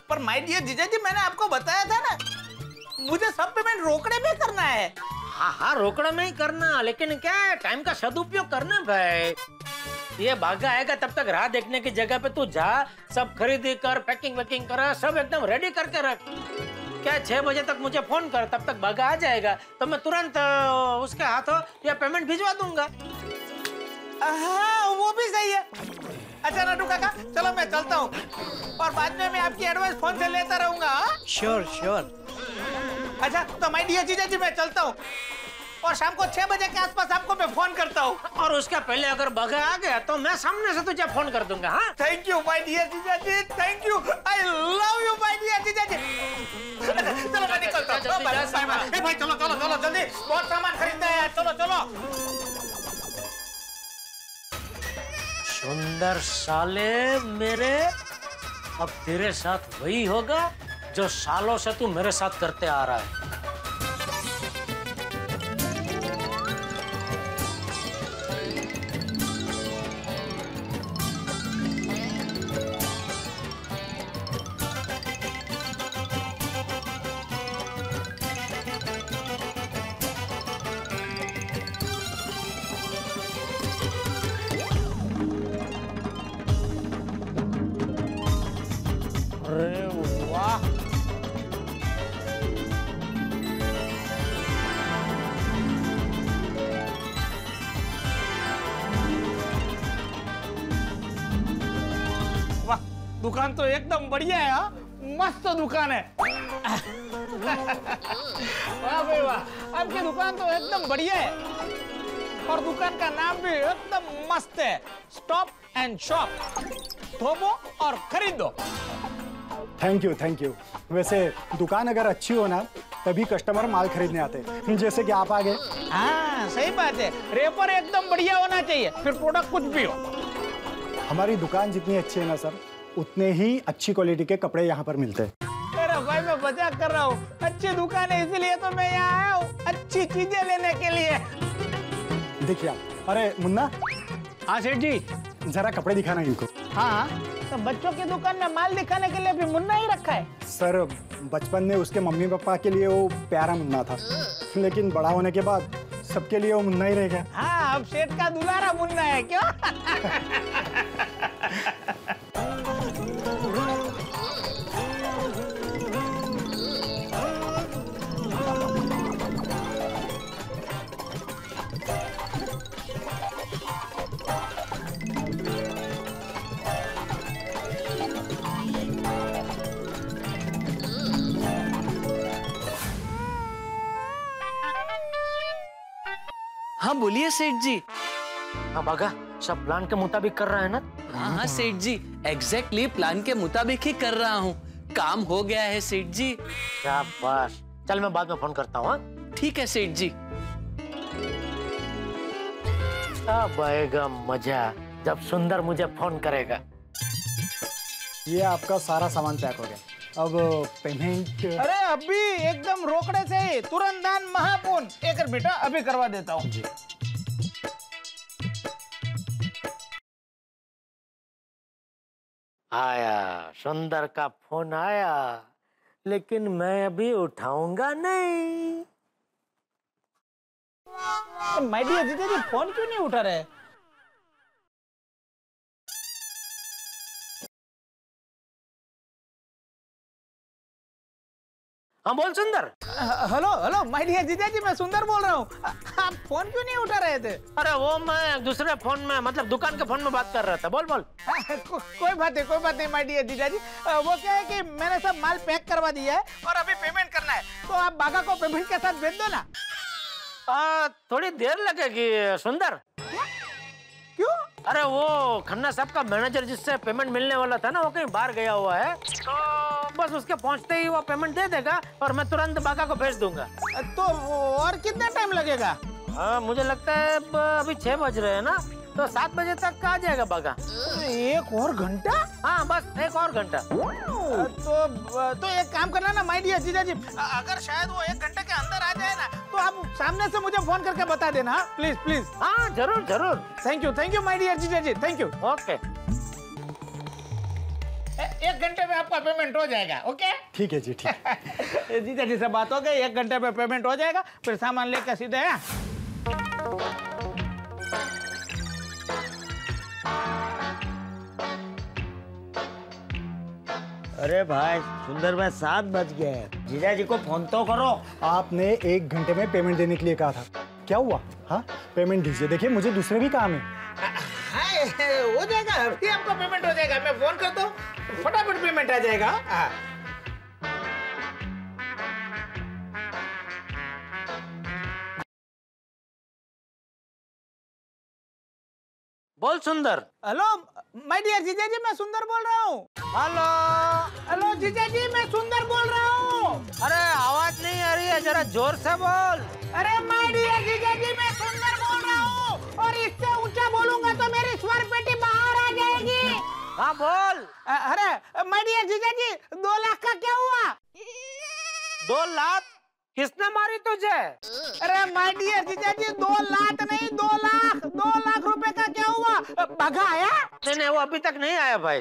पर माय डियर जीजा जी, मैंने आपको बताया था ना, मुझे सब पेमेंट रोकड़े में करना है। हाँ हाँ, रोकड़ा में ही करना, लेकिन क्या है, टाइम का सदुपयोग करना भाई। ये बागा आएगा तब तक राह देखने की जगह पे तू जा, सब खरीदी कर, पैकिंग वैकिंग कर, सब एकदम रेडी करके रख। क्या 6 बजे तक मुझे फोन कर, तब तक बागा आ जाएगा तो मैं तुरंत उसके हाथों या पेमेंट भिजवा दूंगा। हाँ वो भी सही है। अच्छा नाटू काका, चलो मैं चलता हूँ, और बाद में मैं आपकी एडवाइस फोन से लेता रहूंगा। Sure sure. अच्छा तो माय डियर जीजा जी मैं चलता हूँ, और शाम को 6 बजे के आसपास आपको मैं फोन करता हूँ। और उसका पहले अगर बागा आ गया तो मैं सामने से तुझे फोन कर दूंगा। हाँ, थैंक यू माय डियर जीजा जी, thank you, I love you my dear जीजा जी। चलो मैं निकलता हूँ। भाई चलो चलो चलो जल्दी, बहुत सामान खरीदना है, चलो चलो। सुंदर साले मेरे, अब तेरे साथ वही होगा जो सालों से तू मेरे साथ करते आ रहा है। अरे वाह, वाह, दुकान तो एकदम बढ़िया है। हाँ मस्त दुकान है। वाह भाई वाह, आपकी दुकान तो एकदम बढ़िया है, और दुकान का नाम भी एकदम मस्त है, स्टॉप एंड शॉप, धोबो और खरीदो। Thank you. वैसे दुकान अगर अच्छी हो ना, तभी कस्टमर माल खरीदने आते हैं, जैसे कि आप आ गए। हाँ सही बात है, रेपर एकदम बढ़िया होना चाहिए, फिर प्रोडक्ट कुछ भी हो। हमारी दुकान जितनी अच्छी है ना सर, उतने ही अच्छी क्वालिटी के कपड़े यहाँ पर मिलते हैं। अरे भाई मैं मजाक कर रहा हूँ, अच्छी दुकान है इसीलिए तो मैं यहाँ आया हूँ, अच्छी चीजें लेने के लिए। देखिए आप, अरे मुन्ना। हाँ सेठ जी। जरा कपड़े दिखाना इनको। हाँ तो बच्चों की दुकान में माल दिखाने के लिए भी मुन्ना ही रखा है। सर बचपन में उसके मम्मी पापा के लिए वो प्यारा मुन्ना था, लेकिन बड़ा होने के बाद सबके लिए वो मुन्ना ही रह गया। हाँ अब सेठ का दुलारा मुन्ना है क्यों? हाँ बोलिए सेठ जी। हाँ बागा, सब प्लान के मुताबिक कर रहा है ना? हाँ सेठ जी, एग्जैक्टली प्लान के मुताबिक ही कर रहा हूँ। काम हो गया है सेठ जी। शाबाश, चल मैं बाद में फोन करता हूँ। ठीक है सेठ जी। अब आएगा मजा जब सुंदर मुझे फोन करेगा। ये आपका सारा सामान पैक हो गया, अब पेमेंट। अरे अभी एकदम रोकड़े से ही, तुरंत दान महापुण्य। एक बेटा अभी करवा देता हूँ जी। आया, सुंदर का फोन आया, लेकिन मैं अभी उठाऊंगा नहीं। माय डियर जीजा जी, फोन क्यों नहीं उठा रहे? हाँ बोल सुंदर। हेलो हेलो माय डियर जीजा जी, मैं सुंदर बोल रहा हूँ। आप फोन क्यों नहीं उठा रहे थे? अरे वो मैं दूसरे फोन में, मतलब दुकान के फोन में बात कर रहा था। बोल बोल। कोई बात नहीं माय डियर जीजा जी। वो क्या है कि मैंने सब माल पैक करवा दिया है और अभी पेमेंट करना है, तो आप बागा को पेमेंट के साथ भेज दो ना। थोड़ी देर लगेगी सुंदर। क्यों? अरे वो खन्ना साहब का मैनेजर जिससे पेमेंट मिलने वाला था ना, वो कहीं बाहर गया हुआ है, तो बस उसके पहुंचते ही वो पेमेंट दे देगा और मैं तुरंत बागा को भेज दूंगा। तो और कितना टाइम लगेगा? मुझे लगता है अभी 6 बज रहे हैं ना, तो 7 बजे तक आ जाएगा बागा। 1 और घंटा? हाँ बस 1 और घंटा। तो एक काम करना ना माय डियर जीजा जी, अगर शायद वो 1 घंटे के अंदर आ जाए ना, तो आप सामने से मुझे फोन करके बता देना। Please please. हाँ जरूर जरूर। थैंक यू माय डियर जीजा जी, थैंक यू। ओके। 1 घंटे में आपका पेमेंट हो जाएगा। ओके ठीक है जी, ठीक। जीजा जी से बात हो गई, 1 घंटे में पेमेंट हो जाएगा, फिर सामान लेकर सीधे। अरे भाई सुंदर भाई 7 बज गए हैं, जीजा जी को फोन तो करो। आपने 1 घंटे में पेमेंट देने के लिए कहा था, क्या हुआ? हाँ पेमेंट दीजिए, देखिए मुझे दूसरे भी काम है। हो जाएगा, अभी आपका पेमेंट हो जाएगा। मैं फोन करता हूँ, फटाफट पेमेंट आ जाएगा। बोल सुंदर। हेलो माय डियर जीजा जी, मैं सुंदर बोल रहा हूँ। हेलो हेलो जीजा जी, मैं सुंदर बोल रहा हूँ। अरे आवाज नहीं आ रही है, जरा जोर से बोल। अरे माय डियर जीजा जी, मैं सुंदर बोल रहा हूँ, और इससे ऊंचा बोलूंगा तो मेरी स्वर पेटी बाहर आ जाएगी। हाँ बोल। अरे माय डियर जीजा जी, 2 लाख का क्या हुआ? 2 लाख? किसने मारी तुझे? अरे माय डियर जीजा जी, 2 लाख नहीं, 2 लाख। 2 लाख रुपए का क्या हुआ? बागा आया? नहीं वो अभी तक नहीं आया भाई।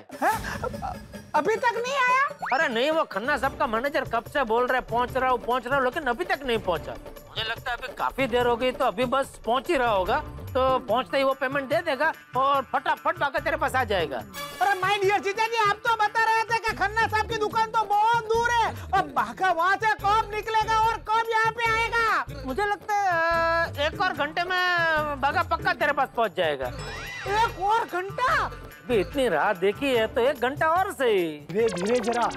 अभी तक नहीं आया? अरे नहीं, वो खन्ना साहब का मैनेजर कब से बोल रहे पहुंच रहा हूँ, लेकिन अभी तक नहीं पहुंचा। मुझे लगता है अभी काफी देर हो गई, तो अभी बस पहुंच ही रहा होगा, तो पहुंचते ही वो पेमेंट दे देगा और फटाफट बागा तेरे पास आ जाएगा। अरे माय डियर जीजा जी, आप तो बता रहे थे कि खन्ना साहब की दुकान तो बहुत दूर है, अब बागा वहाँ से कब निकलेगा और कब यहाँ पे आएगा? मुझे लगता है 1 और घंटे में बागा पक्का तेरे पास पहुंच जाएगा। 1 और घंटा? अभी इतनी रात देखी है तो 1 घंटा और सही। धीरे धीरे जरा।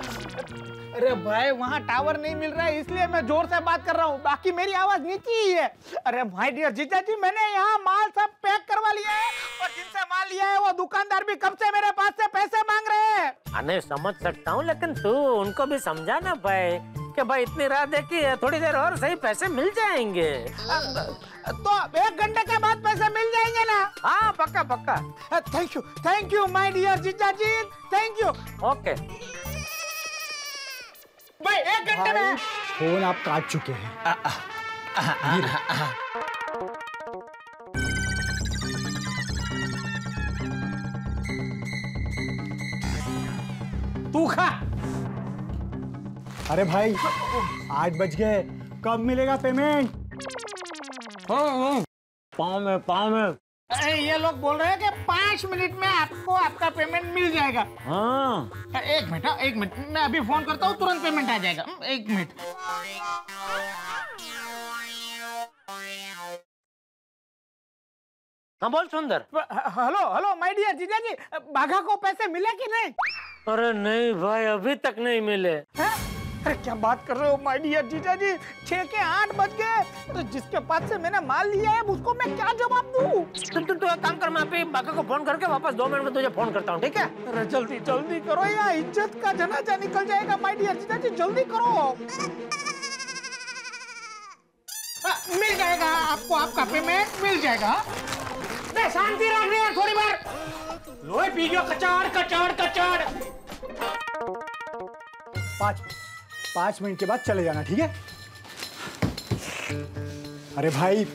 अरे भाई वहाँ टावर नहीं मिल रहा है, इसलिए मैं जोर से बात कर रहा हूँ, बाकी मेरी आवाज नीचे ही है। अरे माय डियर जीजा जी, मैंने यहाँ माल सब पैक करवा लिया है, और जिनसे माल लिया है वो दुकानदार भी कब से मेरे पास से पैसे मांग रहे हैं। अरे समझ सकता हूँ, लेकिन तू उनको भी समझा ना भाई कि भाई इतनी रात देखी है, थोड़ी देर और सही पैसे मिल जाएंगे। तो 1 घंटे के बाद पैसे मिल जाएंगे ना? हाँ पक्का पक्का। थैंक यू माय डियर जीजा जी, थैंक यू। ओके भाई 1 घंटे में। फोन आप काट चुके हैं। तू खा। अरे भाई 8 बज गए, कब मिलेगा पेमेंट? पाँव में। अरे ये लोग बोल रहे हैं कि 5 मिनट में आपको आपका पेमेंट मिल जाएगा। हाँ 1 मिनट, मैं अभी फोन करता हूँ, तुरंत पेमेंट आ जाएगा। 1 मिनट। हाँ बोल सुंदर। हेलो माय डियर जीजा जी, बाघा को पैसे मिले कि नहीं? अरे नहीं भाई, अभी तक नहीं मिले। अरे क्या बात कर रहे हो माय डियर जीजा जी, 6 के 8 बज गए, तो जिसके पास से मैंने माल लिया है उसको मैं क्या जवाब दूं? तुम एक काम कर, मैं अभी बाघा को फोन करके वापस 2 मिनट में तुझे फोन करता हूँ, ठीक है? अरे जल्दी करो, या इज्जत का जनाजा निकल जाएगा। माय डियर जीजा जी जल्दी करो। मिल जाएगा आपको, आपका पेमेंट मिल जाएगा। शांति रखनी है थोड़ी बार। लोहे पी गयो, कचाड़। 5 मिनट के बाद चले जाना, ठीक है? अरे भाई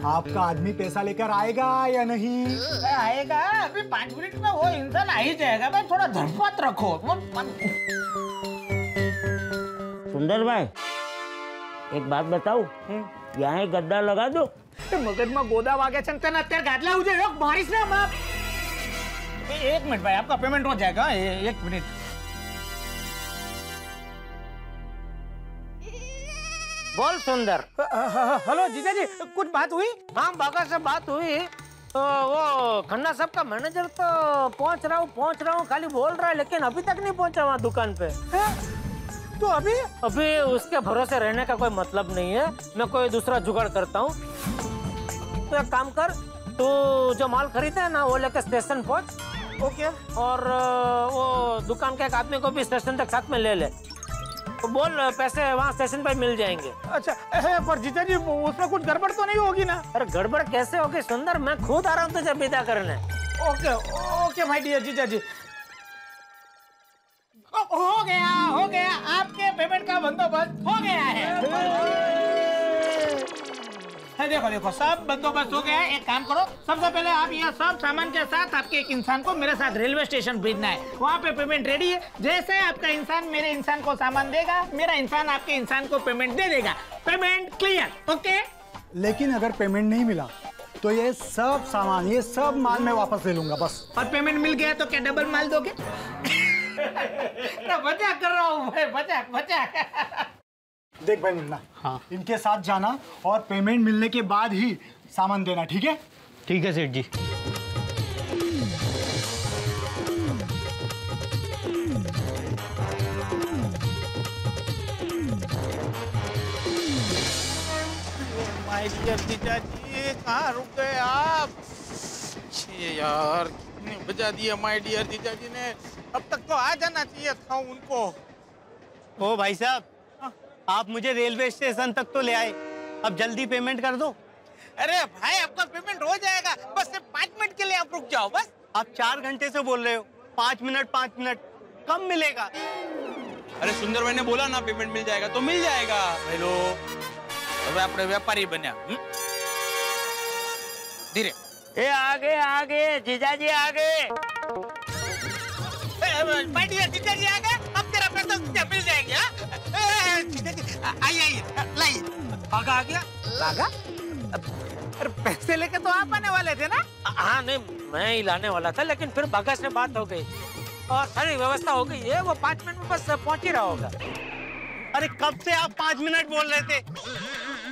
आपका आदमी पैसा लेकर आएगा या नहीं? आएगा, अभी 5 मिनट में वो इंसान आ ही जाएगा। भाई थोड़ा धड़पत रखो। सुंदर भाई एक बात बताऊं, यहाँ गद्दा लगा दो। મગજમાં ગોદા વાગે છે તને અત્યારે ગાડલા ઉજે એક મારીશ ને બાપ। 1 मिनट भाई, आपका पेमेंट हो जाएगा। 1 मिनट। बोल सुंदर। हेलो जीजा जी, कुछ बात हुई? हाँ बागा से बात हुई। तो वो खन्ना साहब का मैनेजर तो पहुंच रहा हूँ खाली बोल रहा है, लेकिन अभी तक नहीं पहुंचा वहाँ दुकान पे। तो अभी उसके भरोसे रहने का कोई मतलब नहीं है। मैं कोई दूसरा जुगाड़ करता हूँ। तो एक काम कर, तू जो माल खरीदे है ना वो लेकर स्टेशन पहुंच। ओके। और वो दुकान के एक आदमी को भी स्टेशन तक साथ में ले ले। तो बोल पैसे वहाँ स्टेशन पे मिल जाएंगे। अच्छा पर जीजा जी उसमें कुछ गड़बड़ तो नहीं होगी ना? अरे गड़बड़ कैसे होगी सुंदर, मैं खुद आ रहा हूँ तुझे विदा करने। ओके माय डियर जीजा जी। हो गया, आपके पेमेंट का बंदोबस्त हो गया है। देखो सब बंदोबस्त हो गया है। एक काम करो, सबसे पहले आप यह सब सामान के साथ आपके एक इंसान को मेरे साथ रेलवे स्टेशन भेजना है। वहाँ पे पेमेंट रेडी है। जैसे आपका इंसान मेरे इंसान को सामान देगा, मेरा इंसान आपके इंसान को पेमेंट दे देगा। Payment clear? ओके। लेकिन अगर पेमेंट नहीं मिला तो ये सब सामान, ये सब माल मैं वापस ले लूंगा बस। और पेमेंट मिल गया तो क्या डबल माल दोगे? मजाक कर रहा हूँ भाई, मजाक। देख भाई मुन्ना, हाँ इनके साथ जाना और पेमेंट मिलने के बाद ही सामान देना, ठीक है? ठीक है सेठ जी। माय डियर जीजा जी, कहाँ रुक गए आप? यार कितने बजा दिए माय डियर जीजा जी ने। अब तक तो आ जाना चाहिए था उनको। ओ भाई साहब, आप मुझे रेलवे स्टेशन तक तो ले आए, अब जल्दी पेमेंट कर दो। अरे भाई आपका पेमेंट हो जाएगा, बस सिर्फ 5 मिनट के लिए आप रुक जाओ बस। आप 4 घंटे से बोल रहे हो, 5 मिनट कम मिलेगा। अरे सुंदर भाई ने बोला ना पेमेंट मिल जाएगा तो मिल जाएगा। हेलो, अब अपने व्यापारी बना धीरे। ए आगे जीजाजी आगे। माय डियर जीजा जी आ गए, अब तेरा पैसा तुझे मिल जाएगा। जीजा जी आइए लाइए। भागा आ गया? भागा? अरे पैसे लेके तो आप आने वाले थे ना? हाँ नहीं, मैं ही लाने वाला था, लेकिन फिर बागा से बात हो गई और सारी व्यवस्था हो गई है। वो 5 मिनट में बस पहुंच ही रहा होगा। अरे कब से आप 5 मिनट बोल रहे थे,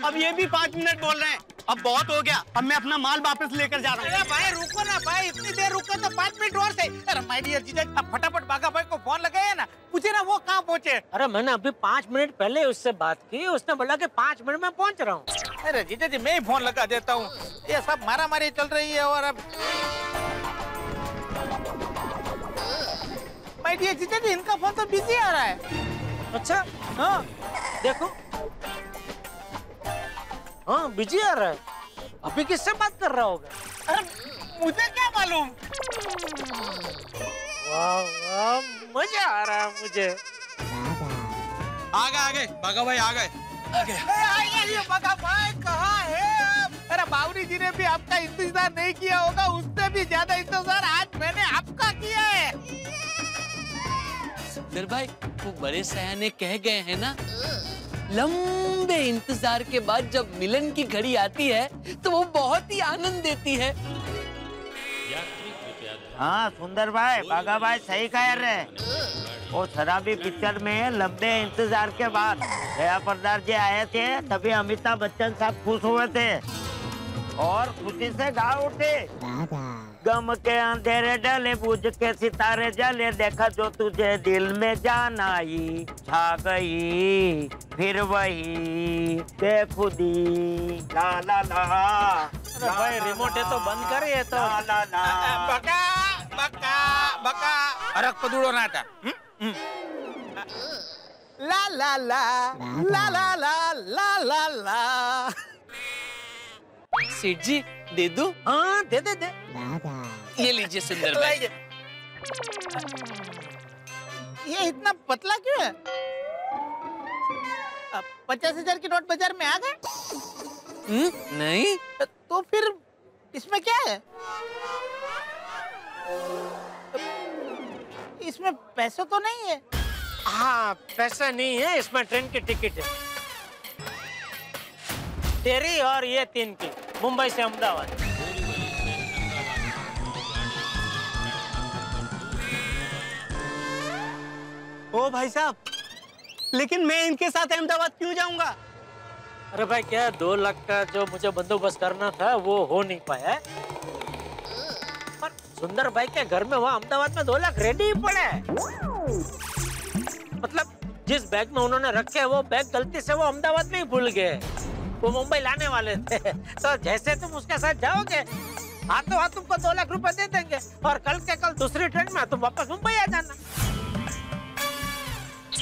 अब ये भी 5 मिनट बोल रहे हैं। अब बहुत हो गया, अब मैं अपना माल वापस लेकर जा रहा हूँ। अरे भाई रुको ना भाई, इतनी देर रुको तो 5 मिनट और से। अरे माय डियर जीजा, अब फटाफट बागा भाई को फोन लगाया ना, पूछे ना वो कहाँ पहुँचे। अरे मैंने अभी 5 मिनट पहले उससे बात की, उसने बोला कि 5 मिनट में पहुंच रहा हूँ। अरे जीजा जी मैं ही फोन लगा देता हूँ, ये सब मारामारी चल रही है। और अब माय डियर जीजा जी इनका फोन तो बिजी आ रहा है। अच्छा हाँ देखो, हाँ बिजी आ रहा है। अभी किससे बात कर रहा होगा? अरे मुझे क्या मालूम। वाह वाह, मजा आ रहा है मुझे। आ गए बागा भाई, आ गए। बागा भाई कहाँ है? अरे बावरी जी ने भी आपका इंतजार नहीं किया होगा, उससे भी ज्यादा इंतजार आज मैंने आपका किया है। सुंदर भाई, वो बड़े सयाने कह गए हैं ना, लंबे इंतजार के बाद जब मिलन की घड़ी आती है तो वो बहुत ही आनंद देती है। हाँ सुंदर भाई, बागा भाई सही कह रहे। वो शराबी पिक्चर में लंबे इंतजार के बाद दया प्रदार जी आए थे, तभी अमिताभ बच्चन साहब खुश हुए थे और खुशी से गा उठे, गम के अंधेरे डले बुझ के सितारे जले, देखा जो तुझे दिल में जान आई, छा गई फिर वही बेखुदी, ला ला ला। अरे भाई रिमोट है तो बंद कर, ये तो ला ला ला। बका बका बका अरक पदुड़ो ना था। ला ला ला ला ला ला ला ला ला। सेठ जी दे दो। हाँ दे दे दे। ये लीजिए सुंदर भाई। ये इतना पतला क्यों है? 50,000 की नोट बाजार में आ गए? नहीं तो फिर इसमें क्या है? इसमें पैसे तो नहीं है। हाँ पैसा नहीं है, इसमें ट्रेन की टिकट है तेरी और ये 3 की, मुंबई से अहमदाबाद। ओ भाई साहब, लेकिन मैं इनके साथ अहमदाबाद क्यों जाऊंगा? अरे भाई क्या 2 लाख का जो मुझे बंदोबस्त करना था वो हो नहीं पाया है। पर सुंदर भाई के घर में वहाँ अहमदाबाद में 2 लाख रेडी ही पड़े हैं। मतलब जिस बैग में उन्होंने रखे वो बैग गलती से वो अहमदाबाद में ही भूल गए। वो मुंबई लाने वाले थे। तो जैसे तुम उसके साथ जाओगे हाथों हाथ तुमको 2 लाख रुपए दे देंगे और कल के कल दूसरी ट्रेन में तुम वापस मुंबई आ जाना।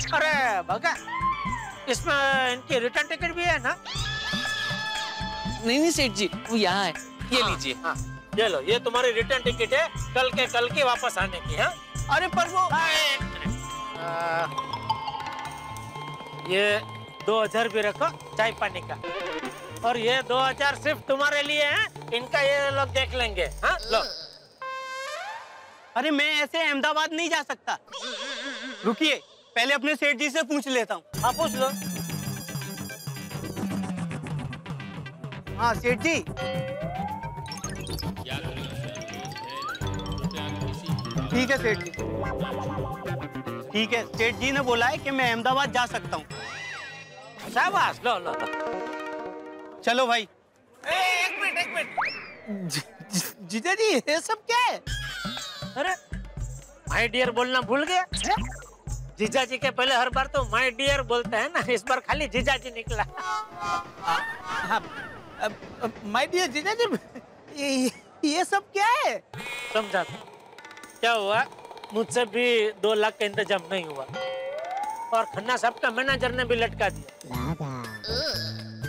अरे भगा, इसमें इनकी रिटर्न टिकट भी है ना? नहीं सेठ जी, वो यहाँ है, ये लीजिए। हाँ, ये लो, ये तुम्हारी रिटर्न टिकट है कल के वापस आने की। हाँ अरे पर वो ये 2000 भी रखो चाय पानी का, और ये 2000 सिर्फ तुम्हारे लिए है, इनका ये लोग देख लेंगे। हाँ लो। अरे मैं ऐसे अहमदाबाद नहीं जा सकता, रुकिए पहले अपने सेठ जी से पूछ लेता हूँ। हाँ पूछ लो। हाँ सेठ जी, ठीक है सेठ जी, ठीक है। सेठ जी ने बोला है कि मैं अहमदाबाद जा सकता हूँ। शाबाश, लो लो लो। चलो भाई। एक मिनट। जीजा जी ये सब क्या है? अरे माय डियर बोलना भूल गया? जीजा जी के पहले हर बार तो माय डियर बोलते हैं ना, इस बार खाली जीजा जी निकला। माय डियर जीजा जी, ये सब क्या है? समझा क्या हुआ? मुझसे भी 2 लाख का इंतजाम नहीं हुआ और खन्ना साहब का मैनेजर ने भी लटका दिया।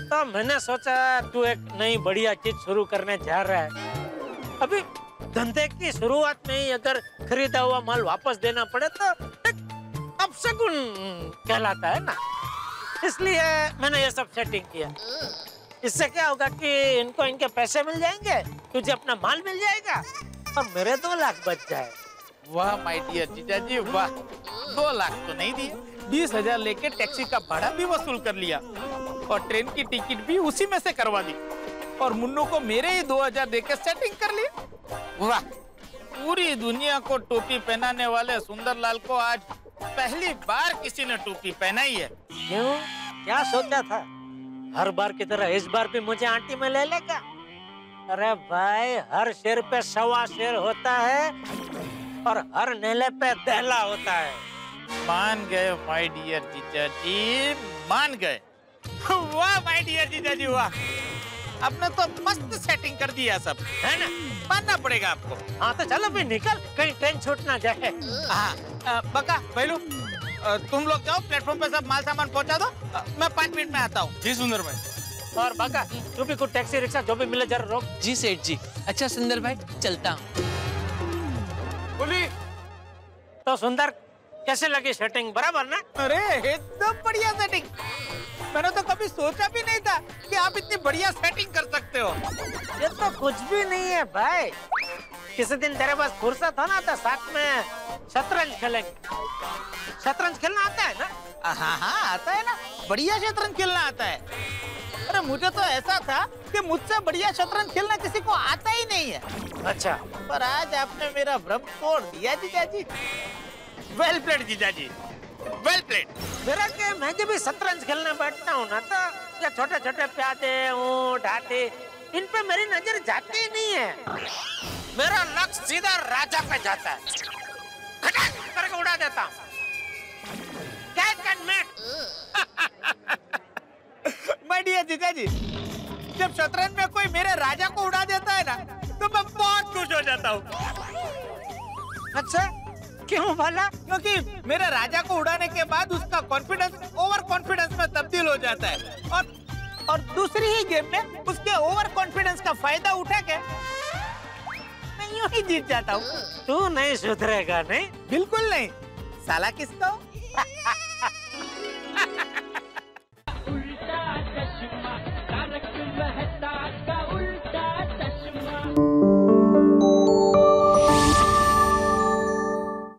तो मैंने सोचा तू एक नई बढ़िया चीज शुरू करने जा रहा है, अभी धंधे की शुरुआत में ही अगर खरीदा हुआ माल वापस देना पड़े तो अपशगुन कहलाता है ना, इसलिए मैंने ये सब सेटिंग किया। इससे क्या होगा कि इनको इनके पैसे मिल जाएंगे, तुझे अपना माल मिल जाएगा और मेरे 2 लाख बच जाए। वाह माय डियर जीजा जी वाह, 2 लाख तो नहीं दिए, 20,000 लेके टैक्सी का भाड़ा भी वसूल कर लिया और ट्रेन की टिकट भी उसी में से करवा दी और मुन्नू को मेरे ही 2000 देके सेटिंग कर ली। वाह, पूरी दुनिया को टोपी पहनाने वाले सुंदरलाल को आज पहली बार किसी ने टोपी पहनाई है। क्यों, क्या सोचा था? हर बार की तरह इस बार भी मुझे आंटी में ले लेगा? अरे भाई, हर शेर पे 1.25 शेर होता है और हर नेले पे दहला होता है। मान गए माय डियर जीजा जी, मान गए। वाह माय डियर जीजा जी वाह, आपने तो मस्त सेटिंग कर दिया सब, है ना? मानना पड़ेगा आपको। हाँ तो चलो भी निकल, कहीं ट्रेन छूट ना जाए। हाँ बका भैलू, तुम लोग जाओ प्लेटफॉर्म पे सब माल सामान पहुंचा दो, मैं 5 मिनट में आता हूँ। जी सुंदर भाई। और बका तू भी कुछ टैक्सी रिक्शा जो भी मिले जरा रोक। जी सेठ जी। अच्छा सुंदर भाई चलता हूँ। बोली तो सुंदर, कैसे लगी सेटिंग? बराबर ना? अरे एकदम बढ़िया सेटिंग, मैंने तो कभी सोचा भी नहीं था कि आप इतनी बढ़िया सेटिंग कर सकते हो। ये तो कुछ भी नहीं है भाई, किसी दिन तेरे पास फुर्सत हो ना तो साथ में शतरंज खेलेंगे। शतरंज खेलना आता है ना? हाँ आता है ना, बढ़िया शतरंज खेलना आता है। अरे मुझे तो ऐसा था कि मुझसे बढ़िया शतरंज खेलना किसी को आता ही नहीं है। अच्छा, पर आज आपने मेरा भ्रम तोड़ दिया जीजा जी। वेल प्लेड जीजा जी, वेल प्लेड। मेरा क्या, मैं जब भी शतरंज खेलने बैठता हूँ ना तो ये छोटे छोटे प्यादे, ऊंट, हाथी, इन पे मेरी नजर जाती ही नहीं है। मेरा लक्ष्य सीधा राजा पे जाता है, खटाक करके उड़ा देता हूँ। माय डियर जीजा जी, जब शतरंज में कोई मेरे राजा को उड़ा देता है ना तो मैं बहुत खुश हो जाता हूँ। अच्छा क्यों भला? क्योंकि मेरे राजा को उड़ाने के बाद उसका कॉन्फिडेंस ओवर कॉन्फिडेंस में तब्दील हो जाता है और दूसरी ही गेम में उसके ओवर कॉन्फिडेंस का फायदा उठा के मैं यूं ही जीत जाता हूँ। तू नहीं सुधरेगा नहीं? बिल्कुल नहीं। साला किसका?